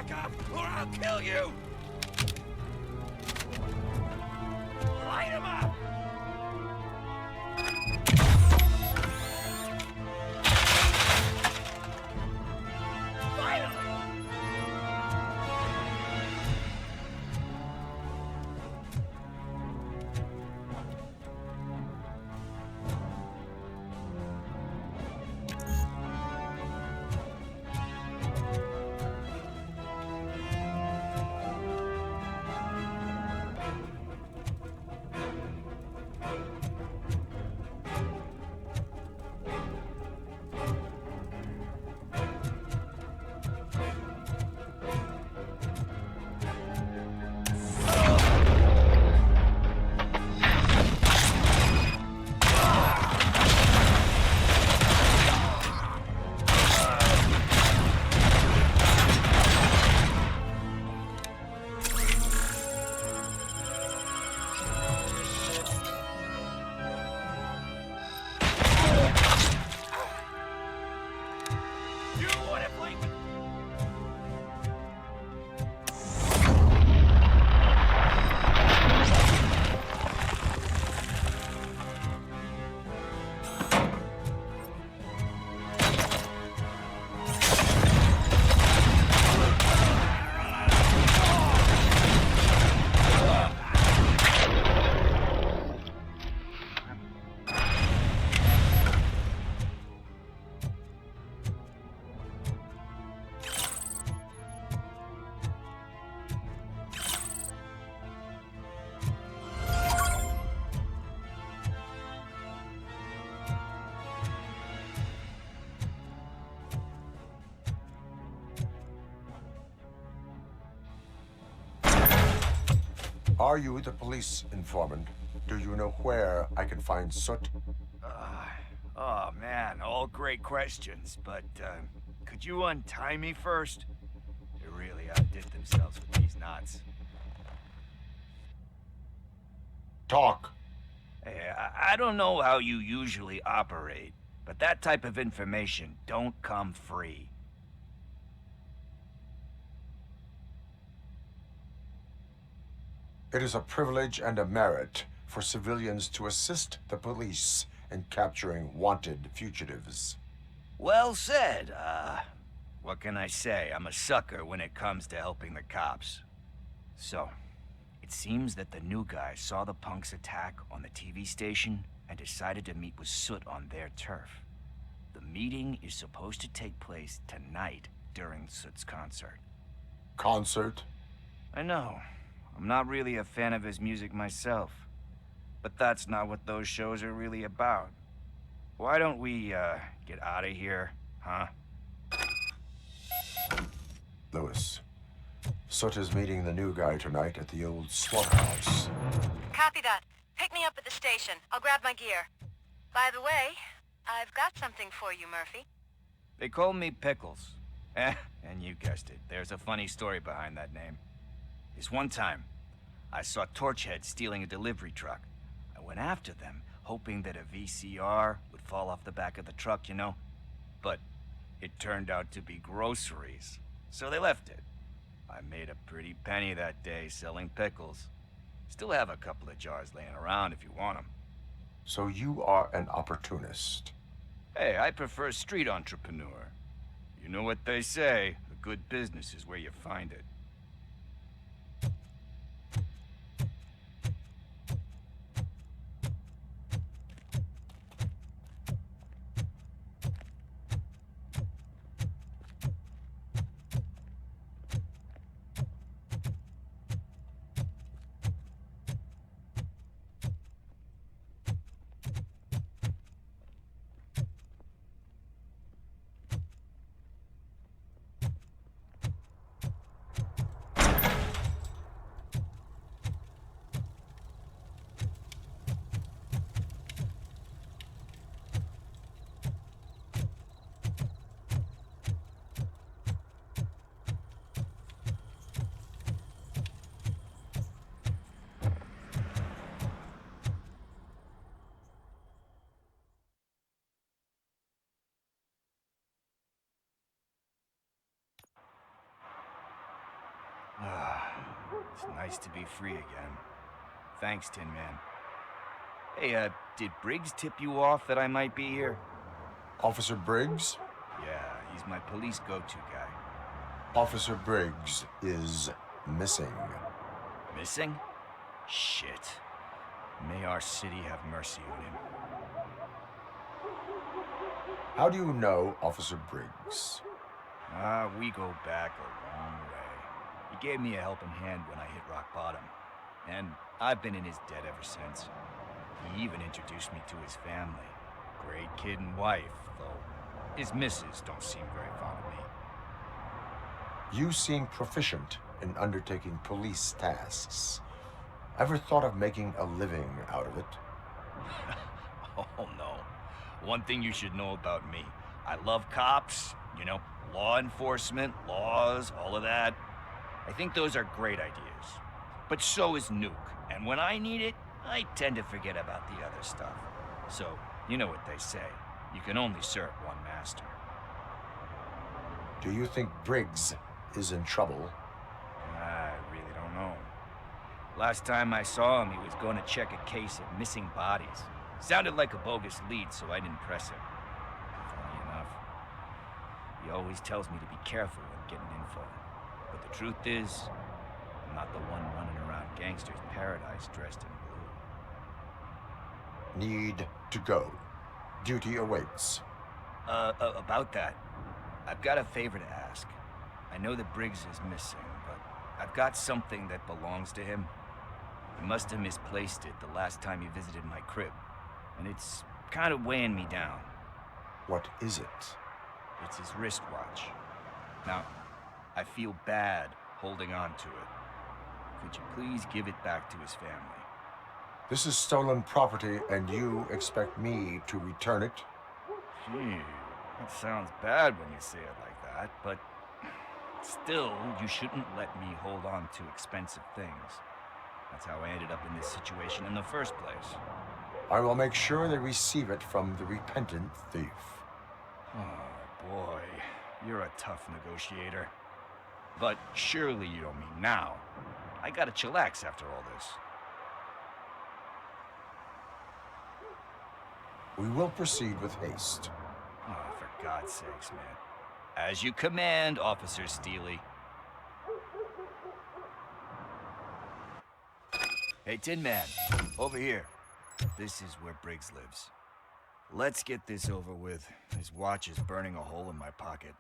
back up, or I'll kill you! Light him up! Finally! Are you the police informant? Do you know where I can find Soot? Oh man, all great questions, but could you untie me first? They really outdid themselves with these knots. Talk. Hey, I don't know how you usually operate, but that type of information don't come free. It is a privilege and a merit for civilians to assist the police in capturing wanted fugitives. Well said. What can I say? I'm a sucker when it comes to helping the cops. So, it seems that the new guy saw the punks attack on the TV station and decided to meet with Soot on their turf. The meeting is supposed to take place tonight during Soot's concert. Concert? I know. I'm not really a fan of his music myself. But that's not what those shows are really about. Why don't we, get out of here, huh? Lewis, Soot is meeting the new guy tonight at the old slaughterhouse. Copy that. Pick me up at the station. I'll grab my gear. By the way, I've got something for you, Murphy. They call me Pickles. And you guessed it, there's a funny story behind that name. This one time, I saw Torchhead stealing a delivery truck. I went after them, hoping that a VCR would fall off the back of the truck, you know? But it turned out to be groceries, so they left it. I made a pretty penny that day selling pickles. Still have a couple of jars laying around if you want them. So you are an opportunist. Hey, I prefer street entrepreneur. You know what they say, a good business is where you find it. It's nice to be free again. Thanks, Tin Man. Hey, did Briggs tip you off that I might be here? Officer Briggs? Yeah, he's my police go-to guy. Officer Briggs is missing. Missing? Shit. May our city have mercy on him. How do you know Officer Briggs? We go back a long way. He gave me a helping hand when I hit rock bottom. And I've been in his debt ever since. He even introduced me to his family. Great kid and wife, though his missus don't seem very fond of me. You seem proficient in undertaking police tasks. Ever thought of making a living out of it? Oh, no. One thing you should know about me. I love cops, you know, law enforcement, laws, all of that. I think those are great ideas. But so is Nuke. And when I need it, I tend to forget about the other stuff. So, you know what they say. You can only serve one master. Do you think Briggs is in trouble? I really don't know. Last time I saw him, he was going to check a case of missing bodies. Sounded like a bogus lead, so I didn't press him. Funny enough, he always tells me to be careful when getting info. But the truth is, I'm not the one running around gangsters' paradise dressed in blue. Need to go. Duty awaits. About that, I've got a favor to ask. I know that Briggs is missing, but I've got something that belongs to him. He must have misplaced it the last time he visited my crib, and it's kind of weighing me down. What is it? It's his wristwatch. Now, I feel bad holding on to it. Could you please give it back to his family? This is stolen property, and you expect me to return it? Gee, that sounds bad when you say it like that, but still, you shouldn't let me hold on to expensive things. That's how I ended up in this situation in the first place. I will make sure they receive it from the repentant thief. Oh, boy. You're a tough negotiator. But surely you don't mean now. I gotta chillax after all this. We will proceed with haste. Oh, for God's sakes, man. As you command, Officer Steely. Hey, Tin Man, over here. This is where Briggs lives. Let's get this over with. His watch is burning a hole in my pocket.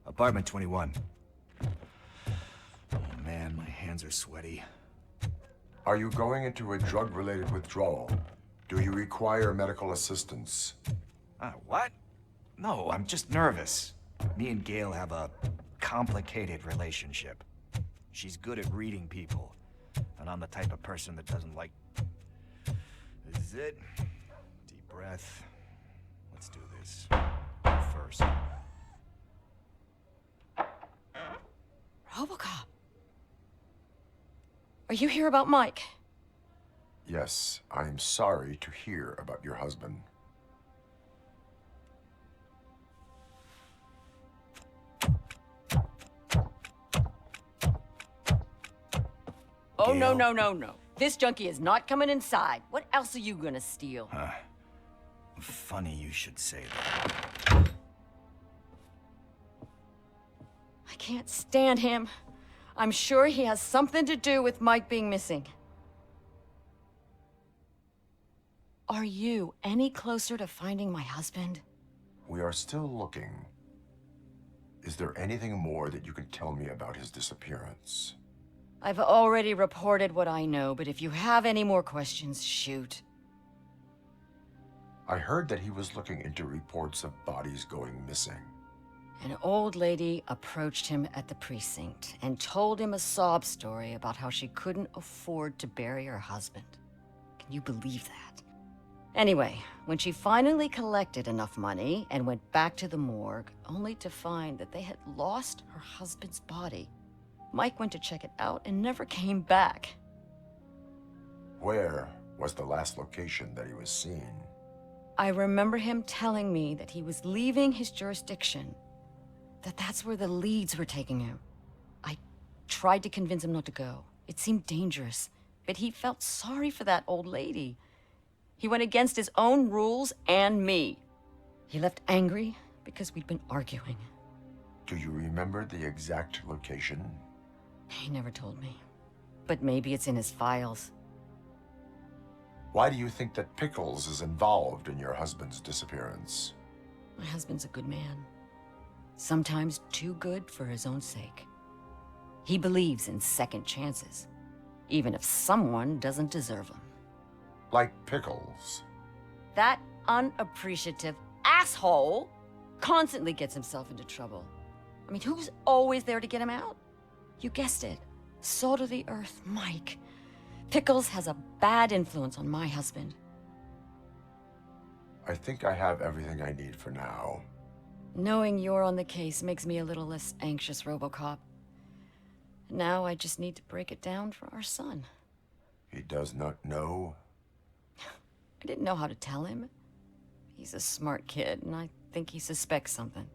Apartment 21. Oh man, my hands are sweaty. Are you going into a drug-related withdrawal? Do you require medical assistance? What? No, I'm just nervous. Me and Gail have a complicated relationship. She's good at reading people, and I'm the type of person that doesn't like... This is it. Deep breath. Let's do this. First. Robocop. Are you here about Mike? Yes, I am sorry to hear about your husband. Oh, no, no, no, no. This junkie is not coming inside. What else are you gonna steal? Funny you should say that. I can't stand him. I'm sure he has something to do with Mike being missing. Are you any closer to finding my husband? We are still looking. Is there anything more that you can tell me about his disappearance? I've already reported what I know, but if you have any more questions, shoot. I heard that he was looking into reports of bodies going missing. An old lady approached him at the precinct and told him a sob story about how she couldn't afford to bury her husband. Can you believe that? Anyway, when she finally collected enough money and went back to the morgue, only to find that they had lost her husband's body, Mike went to check it out and never came back. Where was the last location that he was seen? I remember him telling me that he was leaving his jurisdiction, that's where the leads were taking him. I tried to convince him not to go. It seemed dangerous, but he felt sorry for that old lady. He went against his own rules and me. He left angry because we'd been arguing. Do you remember the exact location? He never told me, but maybe it's in his files. Why do you think that Pickles is involved in your husband's disappearance? My husband's a good man. Sometimes too good for his own sake. He believes in second chances, even if someone doesn't deserve them. Like Pickles. That unappreciative asshole constantly gets himself into trouble. I mean, who's always there to get him out? You guessed it. Salt of the earth, Mike. Pickles has a bad influence on my husband. I think I have everything I need for now. Knowing you're on the case makes me a little less anxious, Robocop. Now I just need to break it down for our son. He does not know? I didn't know how to tell him. He's a smart kid, and I think he suspects something.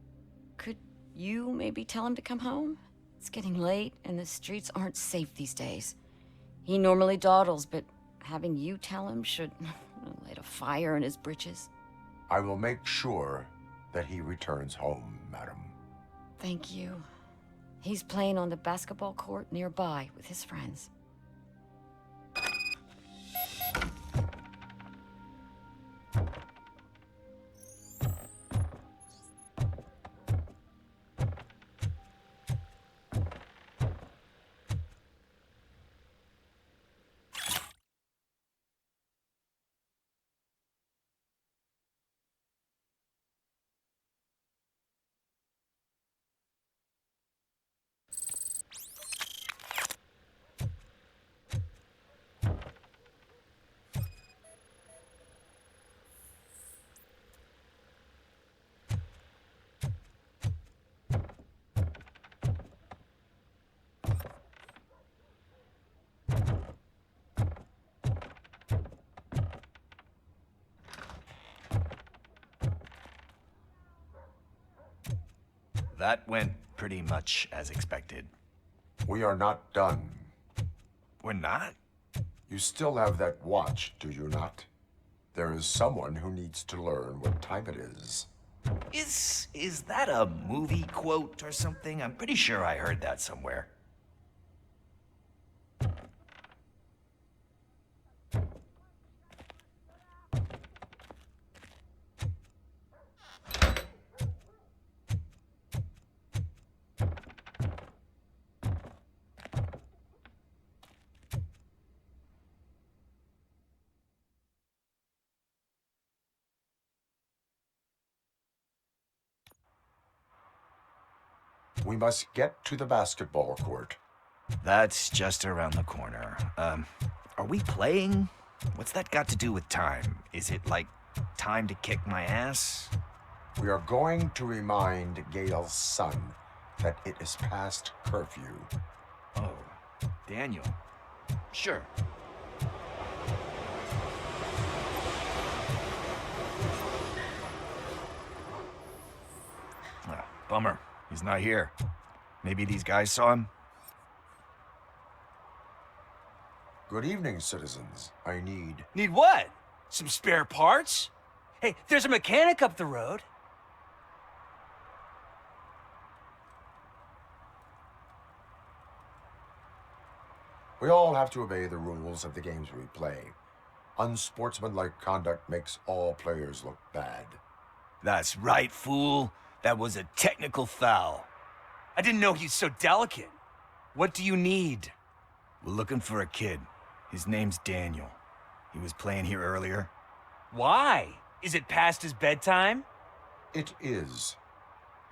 Could you maybe tell him to come home? It's getting late, and the streets aren't safe these days. He normally dawdles, but having you tell him should light a fire in his britches. I will make sure that he returns home, madam. Thank you. He's playing on the basketball court nearby with his friends. That went pretty much as expected. We are not done. We're not? You still have that watch, do you not? There is someone who needs to learn what time it is. Is that a movie quote or something? I'm pretty sure I heard that somewhere. We must get to the basketball court. That's just around the corner. Are we playing? What's that got to do with time? Is it like time to kick my ass? We are going to remind Gail's son that it is past curfew. Oh, Daniel. Sure. Bummer. He's not here. Maybe these guys saw him? Good evening, citizens. I need... Need what? Some spare parts? Hey, there's a mechanic up the road. We all have to obey the rules of the games we play. Unsportsmanlike conduct makes all players look bad. That's right, fool. That was a technical foul. I didn't know he's so delicate. What do you need? We're looking for a kid. His name's Daniel. He was playing here earlier. Why? Is it past his bedtime? It is.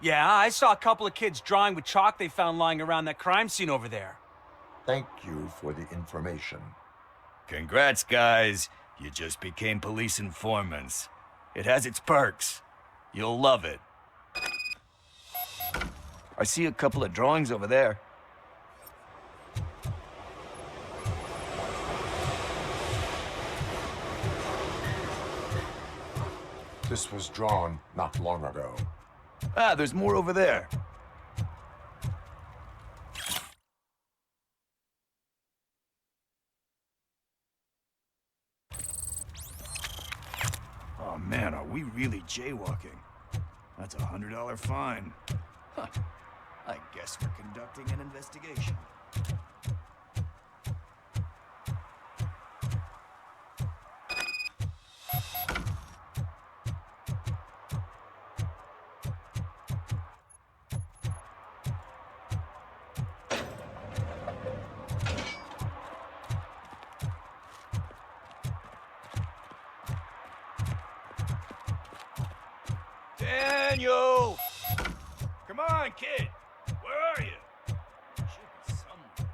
Yeah, I saw a couple of kids drawing with chalk they found lying around that crime scene over there. Thank you for the information. Congrats, guys. You just became police informants. It has its perks. You'll love it. I see a couple of drawings over there. This was drawn not long ago. Ah, there's more over there. Oh man, are we really jaywalking? That's a $100 fine. Huh. I guess we're conducting an investigation. Daniel! Come on, kid! Where are you? Should be somewhere.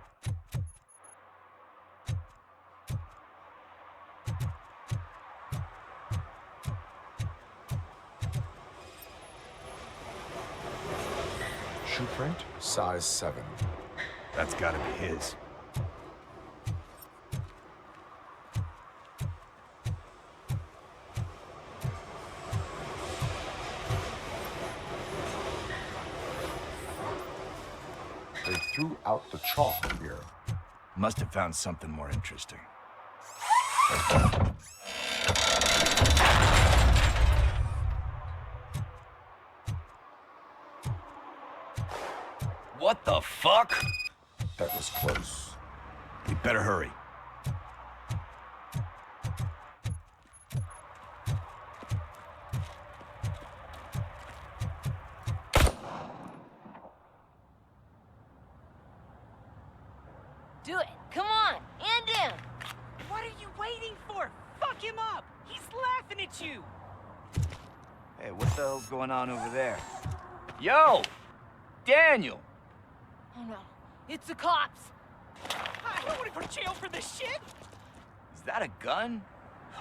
Shoe print, size 7. That's gotta be his. They threw out the chalk here. Must have found something more interesting. What the fuck? That was close. We better hurry. Do it. Come on. And him. What are you waiting for? Fuck him up! He's laughing at you! Hey, what the hell's going on over there? Yo! Daniel! Oh no. It's the cops. I don't want to go to jail for this shit! Is that a gun?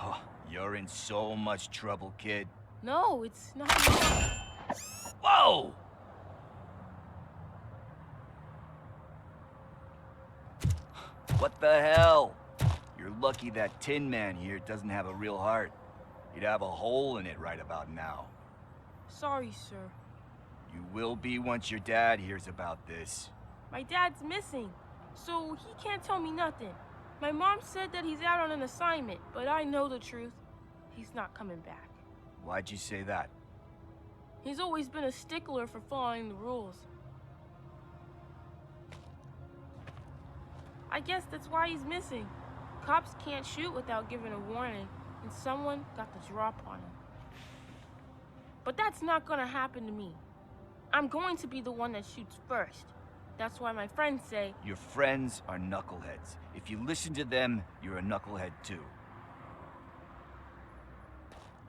Oh, you're in so much trouble, kid. No, it's not. Whoa! What the hell? You're lucky that Tin Man here doesn't have a real heart. He'd have a hole in it right about now. Sorry, sir. You will be once your dad hears about this. My dad's missing, so he can't tell me nothing. My mom said that he's out on an assignment, but I know the truth. He's not coming back. Why'd you say that? He's always been a stickler for following the rules. I guess that's why he's missing. Cops can't shoot without giving a warning, and someone got the drop on him. But that's not gonna happen to me. I'm going to be the one that shoots first. That's why my friends say... Your friends are knuckleheads. If you listen to them, you're a knucklehead too.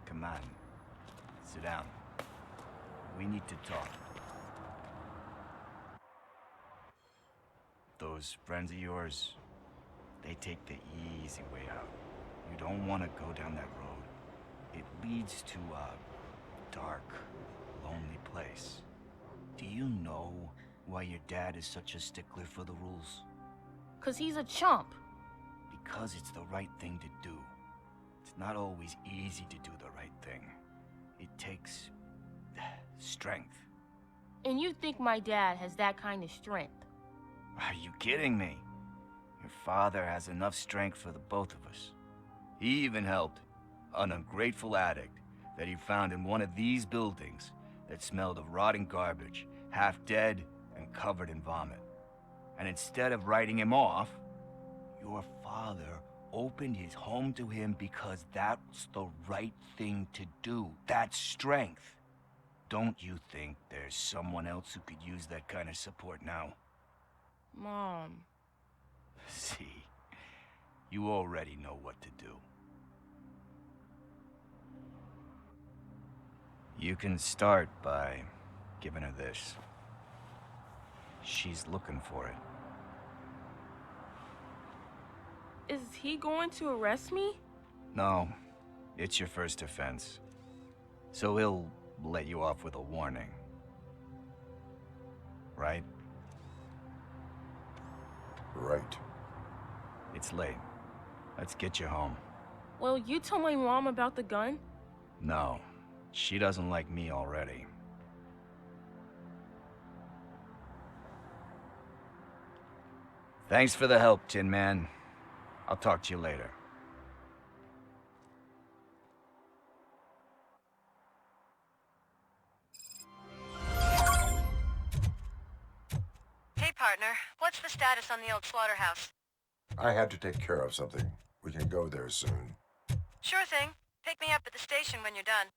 Come on. Sit down. We need to talk. Those friends of yours, they take the easy way out. You don't want to go down that road. It leads to a dark, lonely place. Do you know why your dad is such a stickler for the rules? 'Cause he's a chump. Because it's the right thing to do. It's not always easy to do the right thing. It takes strength. And you think my dad has that kind of strength? Are you kidding me? Your father has enough strength for the both of us. He even helped an ungrateful addict that he found in one of these buildings that smelled of rotting garbage, half dead and covered in vomit. And instead of writing him off, your father opened his home to him because that's the right thing to do. That's strength. Don't you think there's someone else who could use that kind of support now? Mom. See, you already know what to do. You can start by giving her this. She's looking for it. Is he going to arrest me? No, it's your first offense. So he'll let you off with a warning. Right? Right. It's late. Let's get you home. Well, you told my mom about the gun? No. She doesn't like me already. Thanks for the help, Tin Man. I'll talk to you later. Hey, partner. What's the status on the old slaughterhouse? I had to take care of something. We can go there soon. Sure thing. Pick me up at the station when you're done.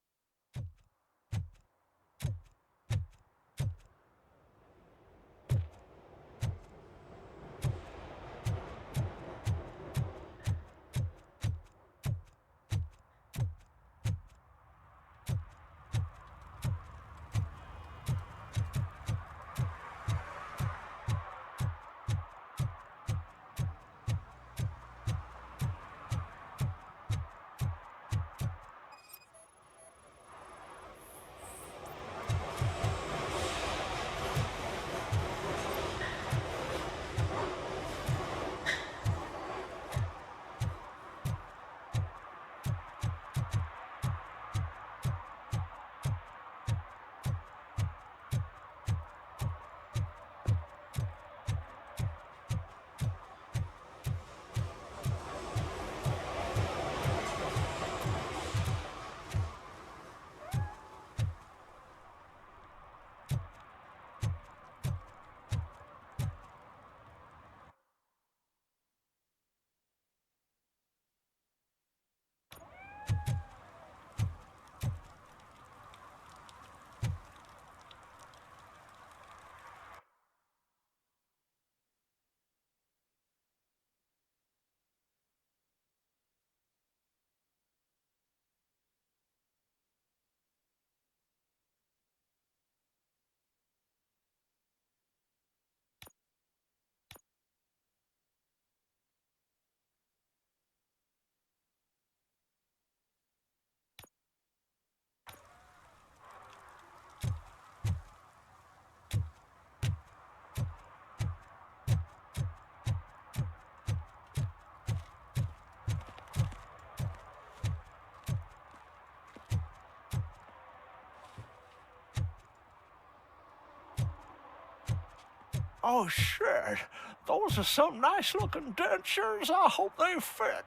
Oh, shit. Those are some nice-looking dentures. I hope they fit.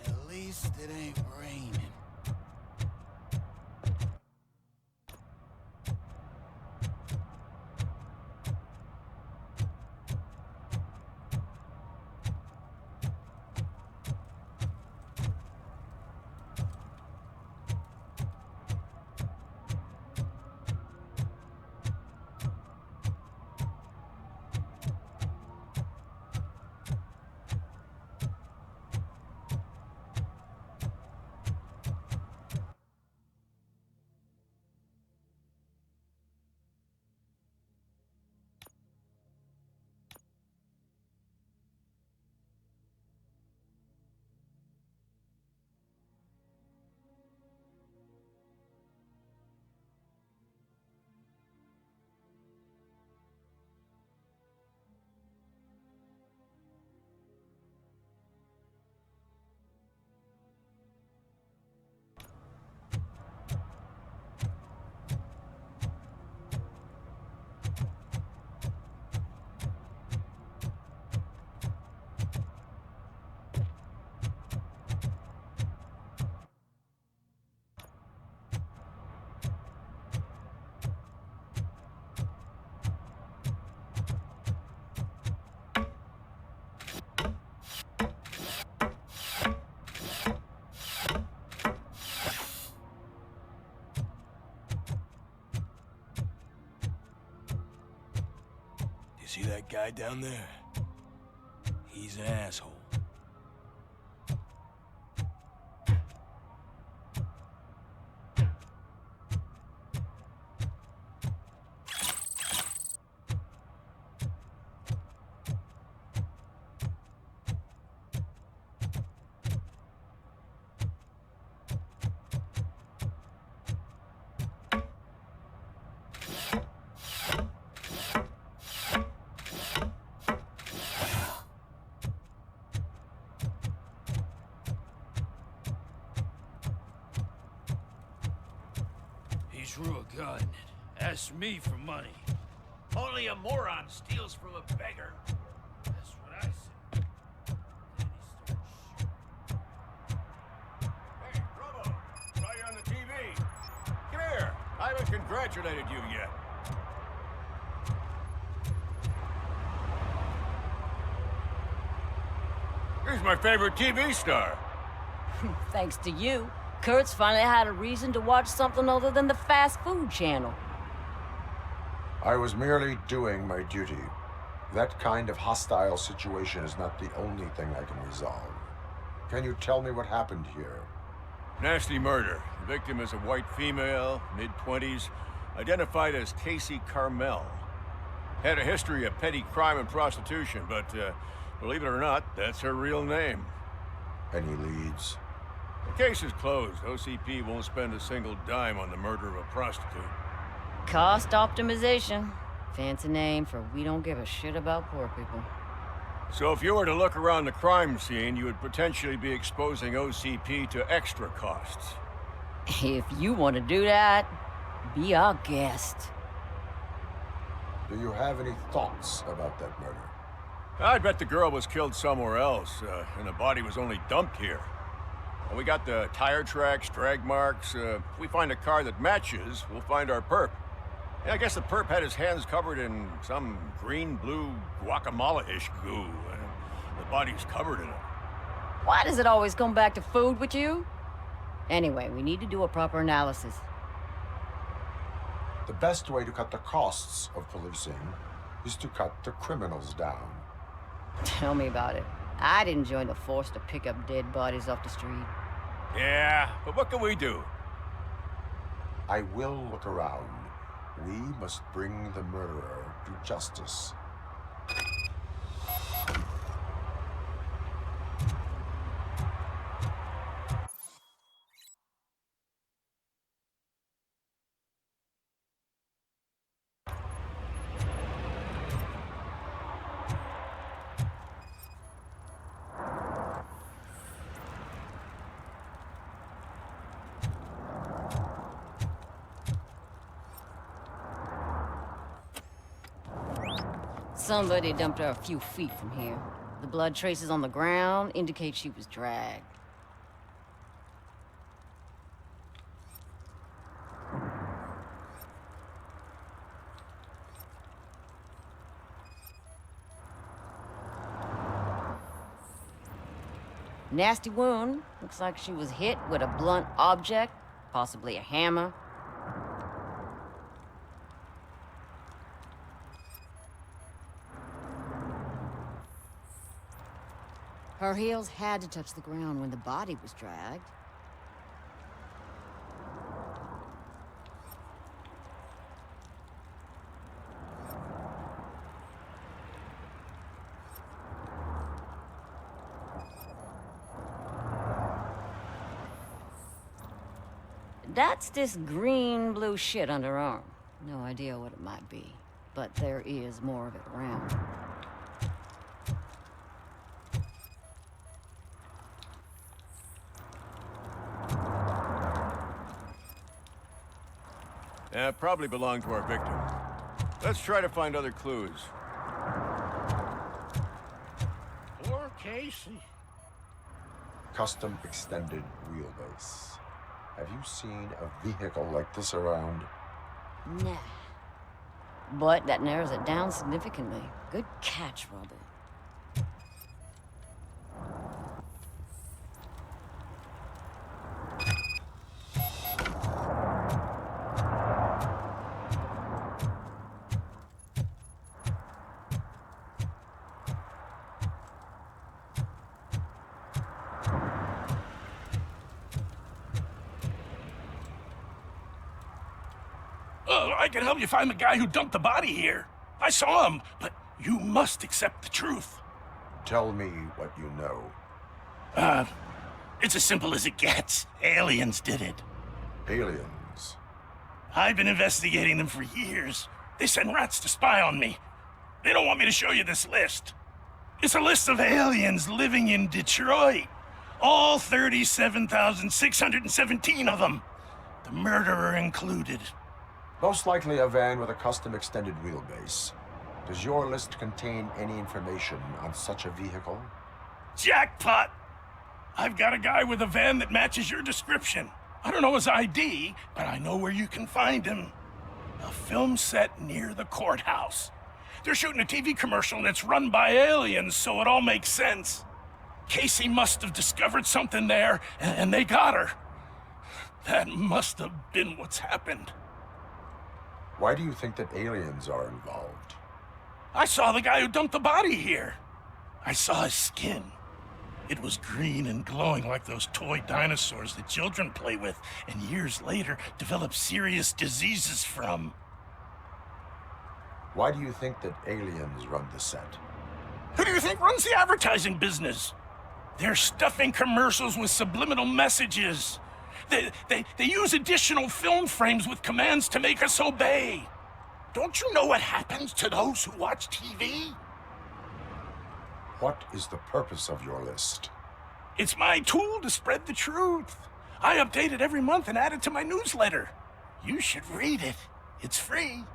At least it ain't raining. that guy down there? He's an asshole. He drew a gun and asked me for money. Only a moron steals from a beggar. That's what I said. Hey, Robo! Saw you on the TV. Come here. I haven't congratulated you yet. He's my favorite TV star. Thanks to you, Kurt's finally had a reason to watch something other than the fast food channel. I was merely doing my duty. That kind of hostile situation is not the only thing I can resolve. Can you tell me what happened here? Nasty murder. The victim is a white female, mid-20s, identified as Casey Carmel. Had a history of petty crime and prostitution, but believe it or not, that's her real name. Any leads? The case is closed. OCP won't spend a single dime on the murder of a prostitute. Cost optimization. Fancy name for we don't give a shit about poor people. So if you were to look around the crime scene, you would potentially be exposing OCP to extra costs. If you want to do that, be our guest. Do you have any thoughts about that murder? I'd bet the girl was killed somewhere else, and the body was only dumped here. And we got the tire tracks, drag marks. If we find a car that matches, we'll find our perp. Yeah, I guess the perp had his hands covered in some green-blue guacamole-ish goo. The body's covered in it. Why does it always come back to food with you? Anyway, we need to do a proper analysis. The best way to cut the costs of policing is to cut the criminals down. Tell me about it. I didn't join the force to pick up dead bodies off the street. Yeah, but what can we do? I will look around. We must bring the murderer to justice. Somebody dumped her a few feet from here. The blood traces on the ground indicate she was dragged. Nasty wound. Looks like she was hit with a blunt object, possibly a hammer. Her heels had to touch the ground when the body was dragged. That's this green-blue shit under her arm. No idea what it might be, but there is more of it around. Probably belonged to our victim. Let's try to find other clues. Poor Casey. Custom extended wheelbase. Have you seen a vehicle like this around? Nah. But that narrows it down significantly. Good catch, Robert. can help you find the guy who dumped the body here. I saw him, but you must accept the truth. Tell me what you know. It's as simple as it gets. Aliens did it. Aliens? I've been investigating them for years. They send rats to spy on me. They don't want me to show you this list. It's a list of aliens living in Detroit. All 37,617 of them. The murderer included. Most likely a van with a custom extended wheelbase. Does your list contain any information on such a vehicle? Jackpot! I've got a guy with a van that matches your description. I don't know his ID, but I know where you can find him. A film set near the courthouse. They're shooting a TV commercial and it's run by aliens, so it all makes sense. Casey must have discovered something there, and they got her. That must have been what's happened. Why do you think that aliens are involved? I saw the guy who dumped the body here. I saw his skin. It was green and glowing like those toy dinosaurs that children play with, and years later develop serious diseases from. Why do you think that aliens run the set? Who do you think runs the advertising business? They're stuffing commercials with subliminal messages. They use additional film frames with commands to make us obey. Don't you know what happens to those who watch TV? What is the purpose of your list? It's my tool to spread the truth. I update it every month and add it to my newsletter. You should read it. It's free.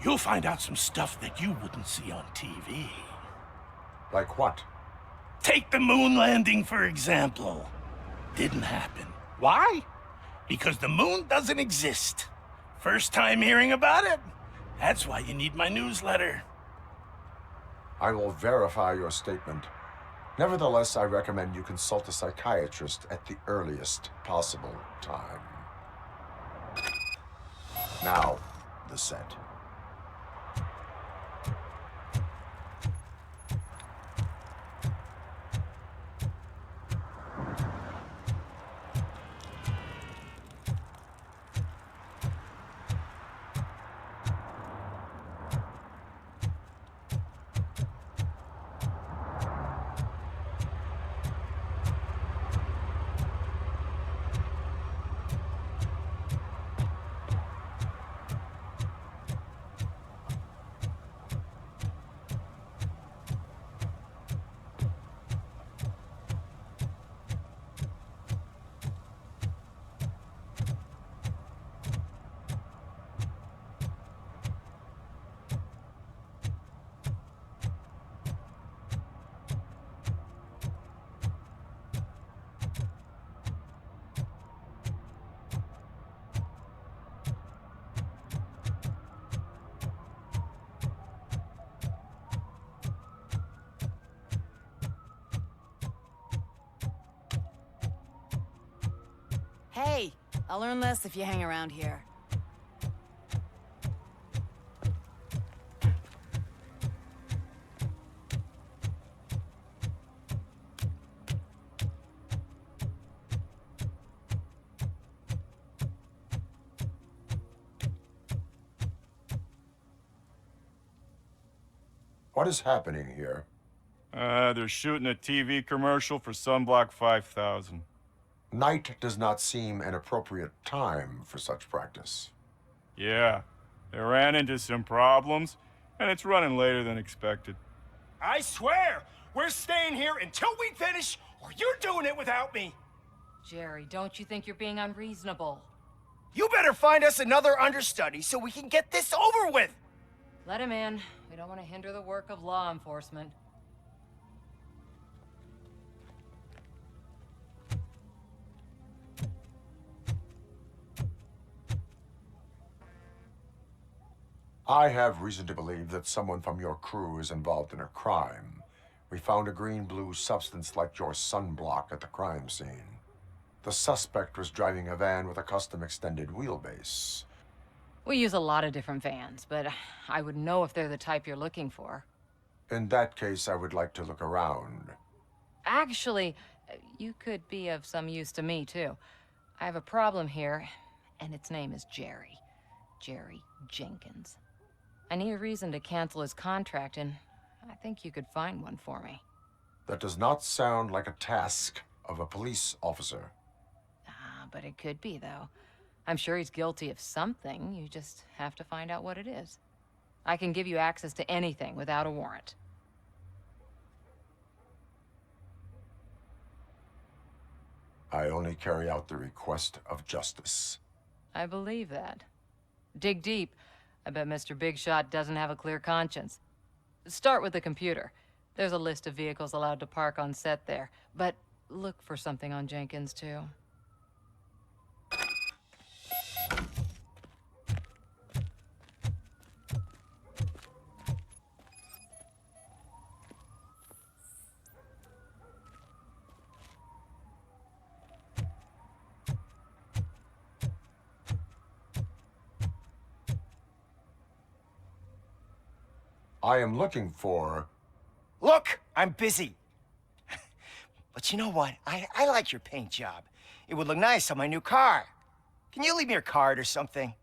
You'll find out some stuff that you wouldn't see on TV. Like what? Take the moon landing, for example. Didn't happen. Why? Because the moon doesn't exist. First time hearing about it? That's why you need my newsletter. I will verify your statement. Nevertheless, I recommend you consult a psychiatrist at the earliest possible time. Now, the set. Hey, I'll learn less if you hang around here. What is happening here? They're shooting a TV commercial for Sunblock 5000. Night does not seem an appropriate time for such practice. Yeah, they ran into some problems, and it's running later than expected. I swear, we're staying here until we finish, or you're doing it without me. Jerry, don't you think you're being unreasonable? You better find us another understudy so we can get this over with. Let him in. We don't want to hinder the work of law enforcement. I have reason to believe that someone from your crew is involved in a crime. We found a green-blue substance like your sunblock at the crime scene. The suspect was driving a van with a custom extended wheelbase. We use a lot of different vans, but I wouldn't know if they're the type you're looking for. In that case, I would like to look around. Actually, you could be of some use to me, too. I have a problem here, and its name is Jerry. Jerry Jenkins. I need a reason to cancel his contract, and I think you could find one for me. That does not sound like a task of a police officer. But it could be, though. I'm sure he's guilty of something. You just have to find out what it is. I can give you access to anything without a warrant. I only carry out the request of justice. I believe that. Dig deep. I bet Mr. Big Shot doesn't have a clear conscience. Start with the computer. There's a list of vehicles allowed to park on set there, but look for something on Jenkins, too. I am looking for... Look, I'm busy. But you know what? I like your paint job. It would look nice on my new car. Can you leave me your card or something?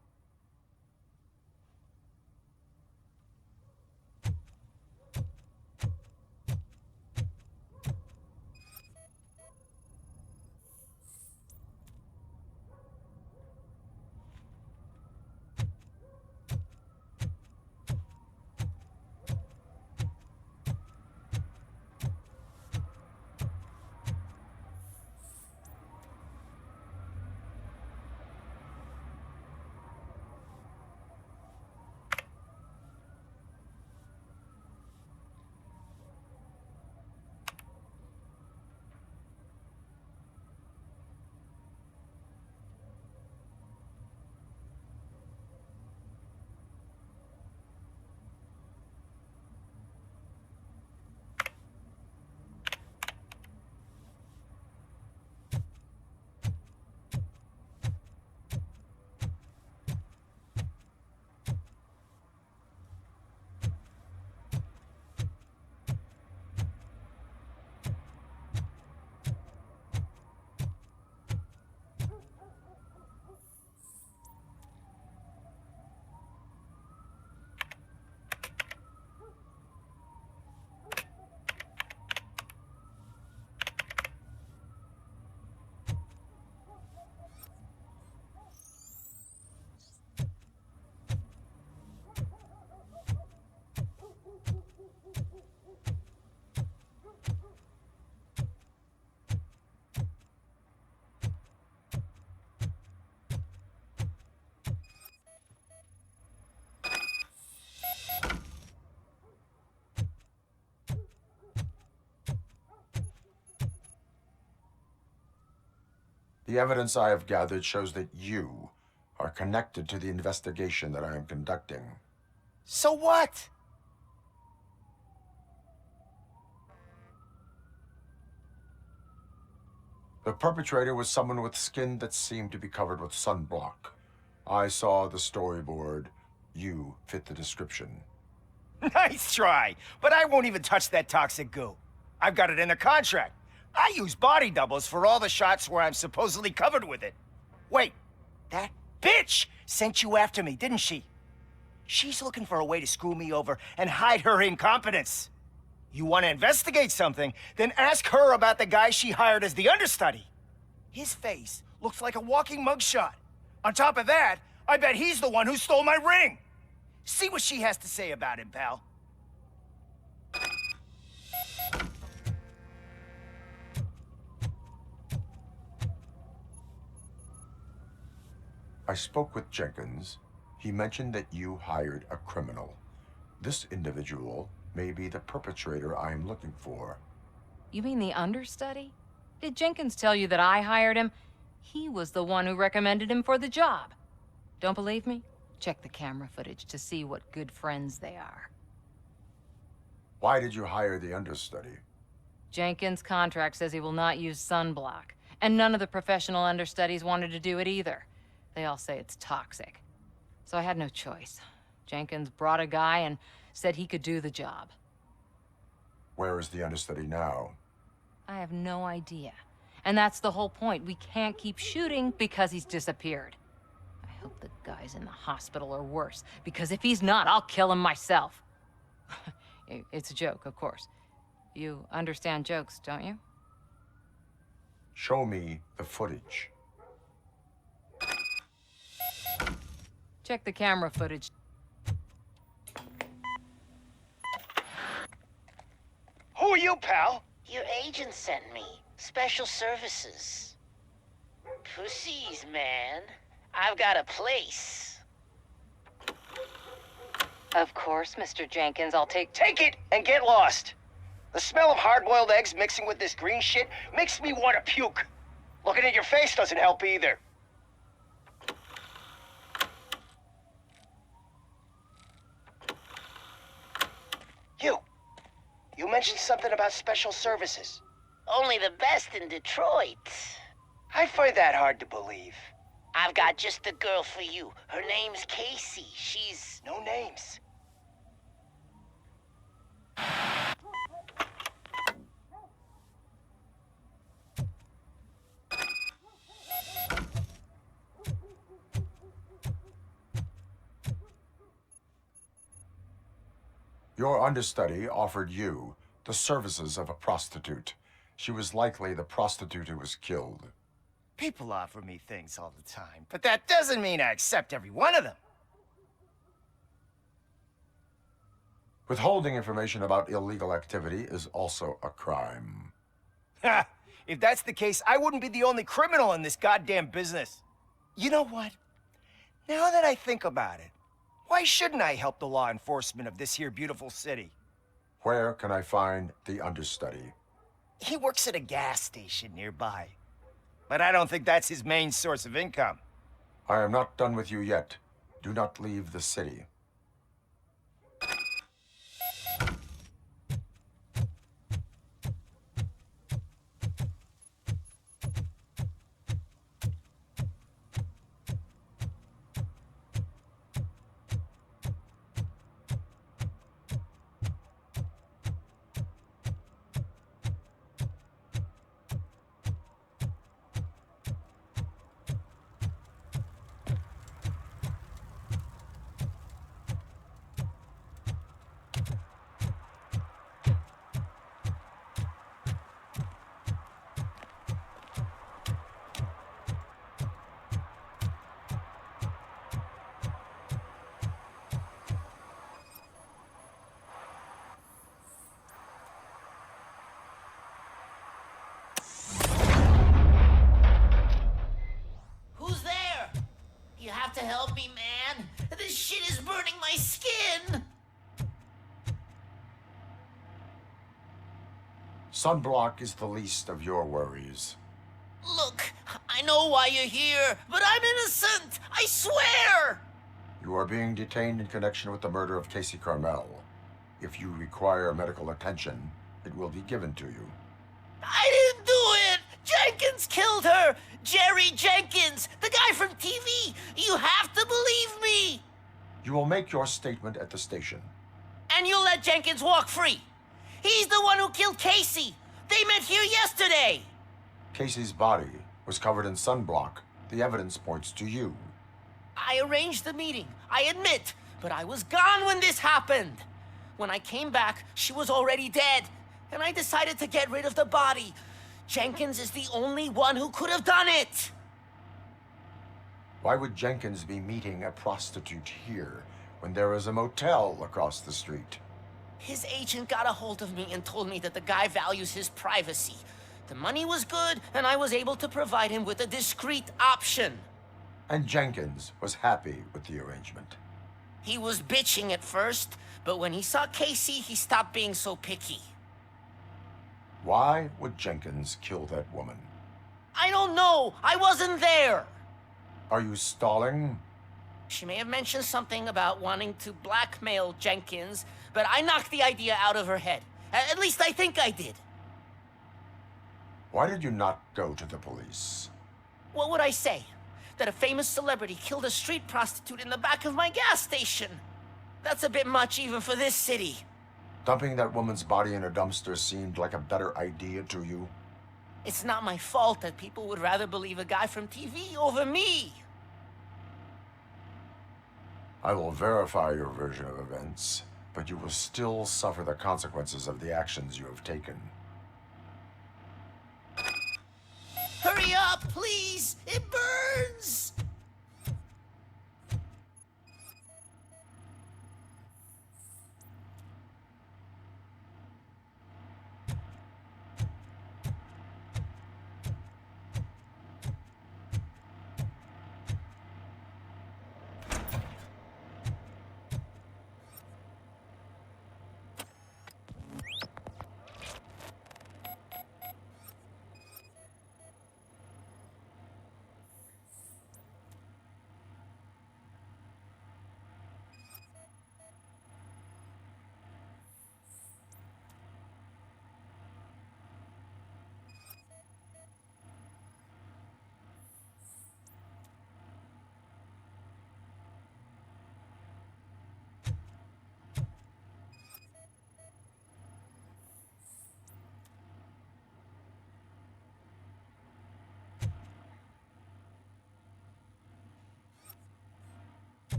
The evidence I have gathered shows that you are connected to the investigation that I am conducting. So what? The perpetrator was someone with skin that seemed to be covered with sunblock. I saw the storyboard. You fit the description. Nice try, but I won't even touch that toxic goo. I've got it in the contract. I use body doubles for all the shots where I'm supposedly covered with it. Wait, that bitch sent you after me, didn't she? She's looking for a way to screw me over and hide her incompetence. You want to investigate something, then ask her about the guy she hired as the understudy. His face looks like a walking mugshot. On top of that, I bet he's the one who stole my ring. See what she has to say about him, pal. I spoke with Jenkins. He mentioned that you hired a criminal. This individual may be the perpetrator I am looking for. You mean the understudy? Did Jenkins tell you that I hired him? He was the one who recommended him for the job. Don't believe me? Check the camera footage to see what good friends they are. Why did you hire the understudy? Jenkins' contract says he will not use sunblock, and none of the professional understudies wanted to do it either. They all say it's toxic. So I had no choice. Jenkins brought a guy and said he could do the job. Where is the understudy now? I have no idea. And that's the whole point. We can't keep shooting because he's disappeared. I hope the guy's in the hospital or worse, because if he's not, I'll kill him myself. It's a joke, of course. You understand jokes, don't you? Show me the footage. Check the camera footage. Who are you, pal? Your agent sent me. Special services. Pussies, man. I've got a place. Of course, Mr. Jenkins, I'll take... Take it and get lost. The smell of hard-boiled eggs mixing with this green shit makes me want to puke. Looking at your face doesn't help either. You mentioned something about special services. Only the best in Detroit. I find that hard to believe. I've got just the girl for you. Her name's Casey. She's... No names. Your understudy offered you the services of a prostitute. She was likely the prostitute who was killed. People offer me things all the time, but that doesn't mean I accept every one of them. Withholding information about illegal activity is also a crime. Ha! If that's the case, I wouldn't be the only criminal in this goddamn business. You know what? Now that I think about it, why shouldn't I help the law enforcement of this here beautiful city? Where can I find the understudy? He works at a gas station nearby. But I don't think that's his main source of income. I am not done with you yet. Do not leave the city. You have to help me, man. This shit is burning my skin. Sunblock is the least of your worries. Look, I know why you're here, but I'm innocent. I swear. You are being detained in connection with the murder of Casey Carmel. If you require medical attention, it will be given to you. I didn't do it! Jenkins killed her! Jerry Jenkins, the guy from TV! You have to believe me! You will make your statement at the station. And you'll let Jenkins walk free. He's the one who killed Casey. They met here yesterday. Casey's body was covered in sunblock. The evidence points to you. I arranged the meeting, I admit, but I was gone when this happened. When I came back, she was already dead, and I decided to get rid of the body. Jenkins is the only one who could have done it. Why would Jenkins be meeting a prostitute here when there is a motel across the street? His agent got a hold of me and told me that the guy values his privacy. The money was good, and I was able to provide him with a discreet option. And Jenkins was happy with the arrangement. He was bitching at first, but when he saw Casey, he stopped being so picky. Why would Jenkins kill that woman? I don't know. I wasn't there. Are you stalling? She may have mentioned something about wanting to blackmail Jenkins, but I knocked the idea out of her head. At least I think I did. Why did you not go to the police? What would I say? That a famous celebrity killed a street prostitute in the back of my gas station. That's a bit much even for this city. Dumping that woman's body in a dumpster seemed like a better idea to you? It's not my fault that people would rather believe a guy from TV over me. I will verify your version of events, but you will still suffer the consequences of the actions you have taken. Hurry up, please! It burns!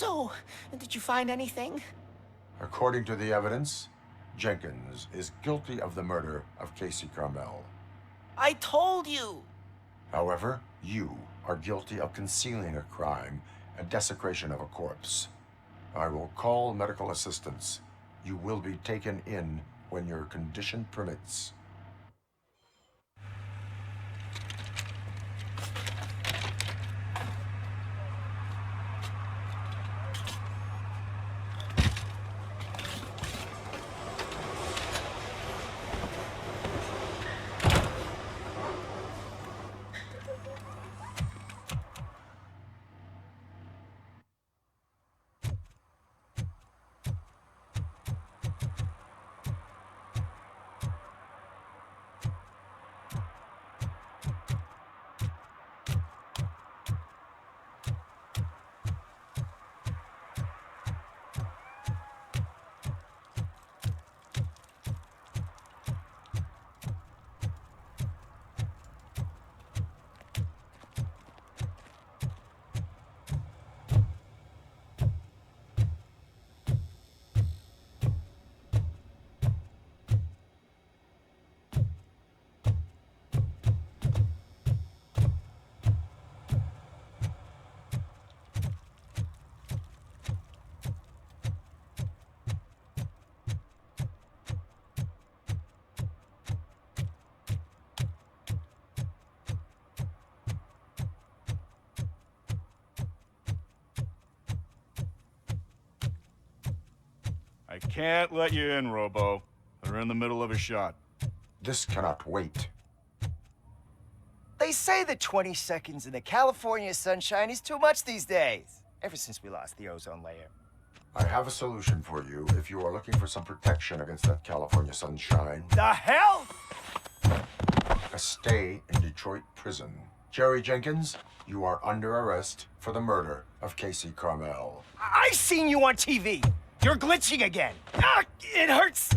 So, did you find anything? According to the evidence, Jenkins is guilty of the murder of Casey Carmel. I told you! However, you are guilty of concealing a crime and desecration of a corpse. I will call medical assistance. You will be taken in when your condition permits. I can't let you in, Robo. They're in the middle of a shot. This cannot wait. They say that 20 seconds in the California sunshine is too much these days, ever since we lost the ozone layer. I have a solution for you if you are looking for some protection against that California sunshine. The hell? A stay in Detroit prison. Jerry Jenkins, you are under arrest for the murder of Casey Carmel. I seen you on TV. You're glitching again. Ah, it hurts.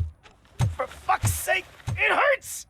For fuck's sake, it hurts.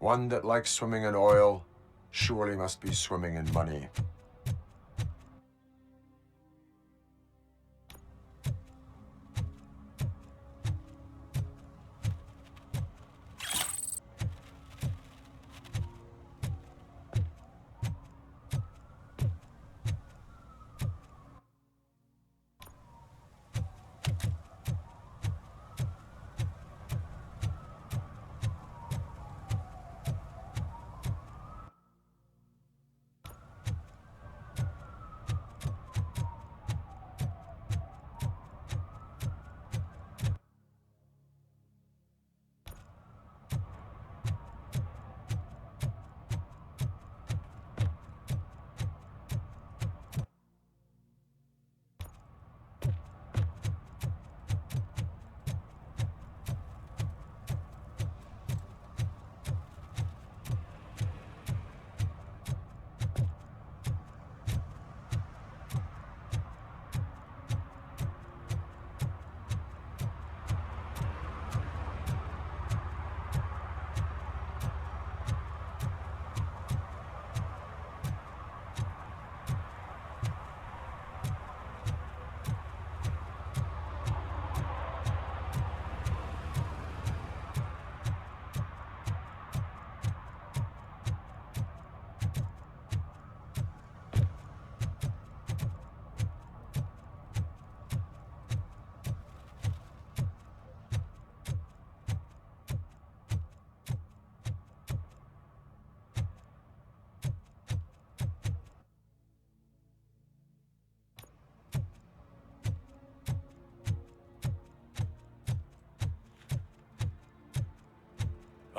One that likes swimming in oil surely must be swimming in money.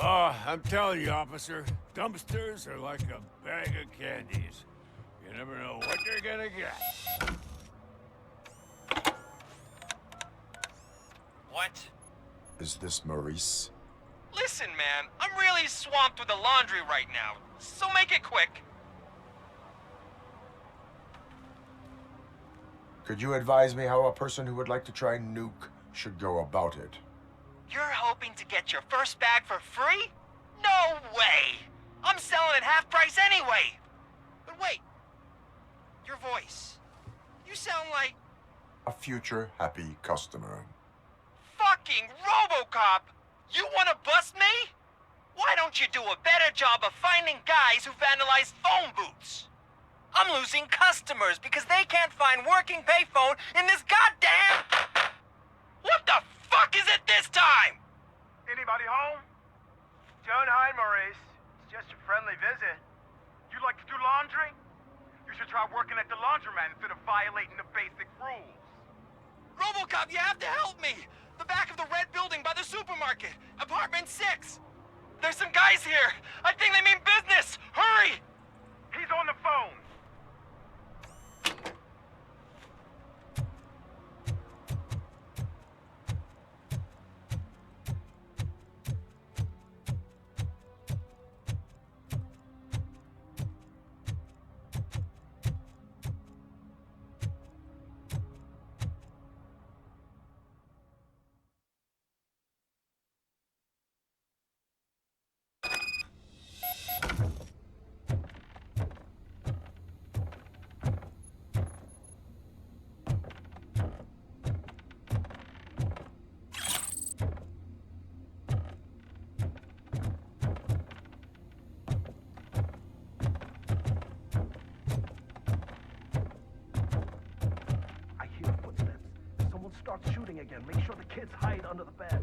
Oh, I'm telling you, officer, dumpsters are like a bag of candies. You never know what you're gonna get. What? Is this Maurice? Listen, man, I'm really swamped with the laundry right now, so make it quick. Could you advise me how a person who would like to try nuke should go about it? You're hoping to get your first bag for free? No way! I'm selling at half price anyway! But wait, your voice. You sound like... A future happy customer. Fucking Robocop! You wanna bust me? Why don't you do a better job of finding guys who vandalize phone booths? I'm losing customers because they can't find working payphone in this goddamn... What the fuck is it this time? Anybody home? Don't hide, Maurice. It's just a friendly visit. You like to do laundry? You should try working at the laundromat instead of violating the basic rules. Robocop, you have to help me! The back of the red building by the supermarket. Apartment 6. There's some guys here. I think they mean business. Hurry! He's on the phone. Start shooting again. Make sure the kids hide under the bed.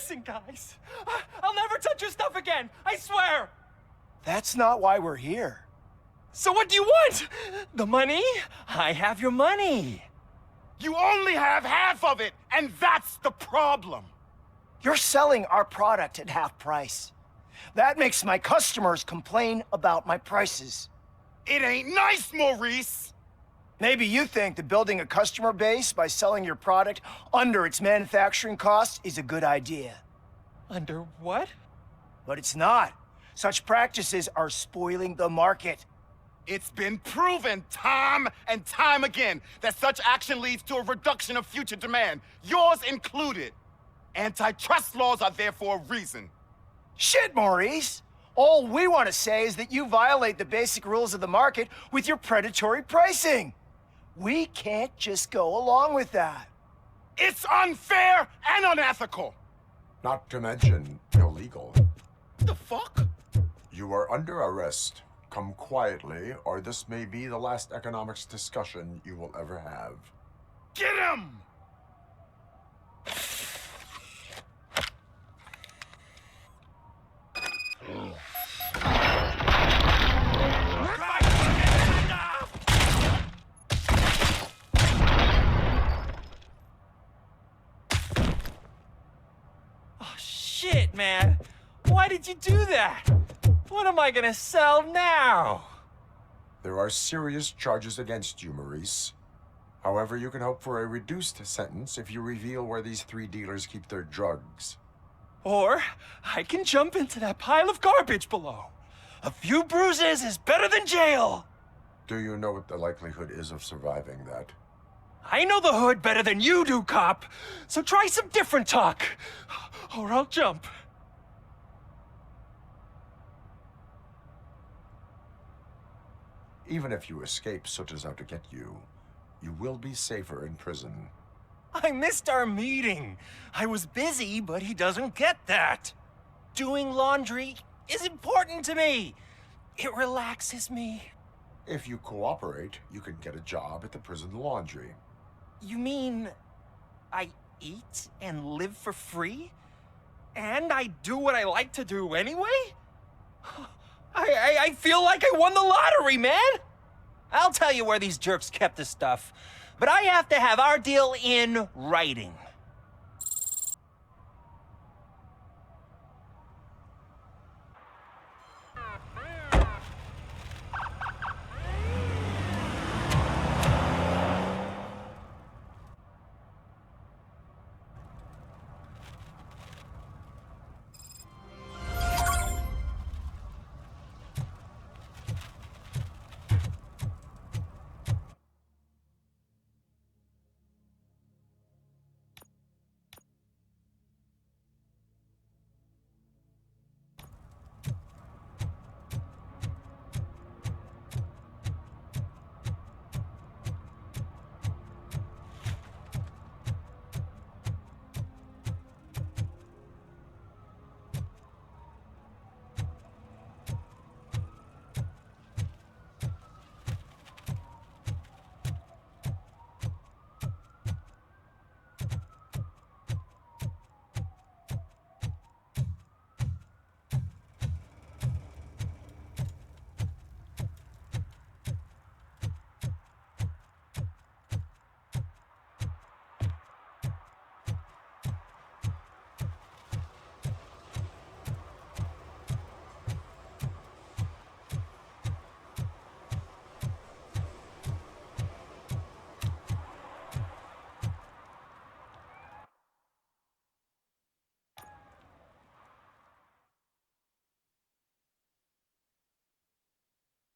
Listen, guys. I'll never touch your stuff again. I swear. That's not why we're here. So what do you want? The money? I have your money. You only have half of it, and that's the problem. You're selling our product at half price. That makes my customers complain about my prices. It ain't nice, Maurice. Maybe you think that building a customer base by selling your product under its manufacturing costs is a good idea. Under what? But it's not. Such practices are spoiling the market. It's been proven time and time again that such action leads to a reduction of future demand, yours included. Antitrust laws are there for a reason. Shit, Maurice! All we want to say is that you violate the basic rules of the market with your predatory pricing. We can't just go along with that. It's unfair and unethical. Not to mention illegal. The fuck? You are under arrest. Come quietly, or this may be the last economics discussion you will ever have. Get him! Oh, shit, man. Why did you do that? What am I gonna sell now? There are serious charges against you, Maurice. However, you can hope for a reduced sentence if you reveal where these 3 dealers keep their drugs. Or I can jump into that pile of garbage below. A few bruises is better than jail. Do you know what the likelihood is of surviving that? I know the hood better than you do, cop. So try some different talk, or I'll jump. Even if you escape Soot is out to get you, you will be safer in prison. I missed our meeting. I was busy, but he doesn't get that. Doing laundry is important to me. It relaxes me. If you cooperate, you can get a job at the prison laundry. You mean I eat and live for free? And I do what I like to do anyway? I feel like I won the lottery, man! I'll tell you where these jerks kept the stuff, but I have to have our deal in writing.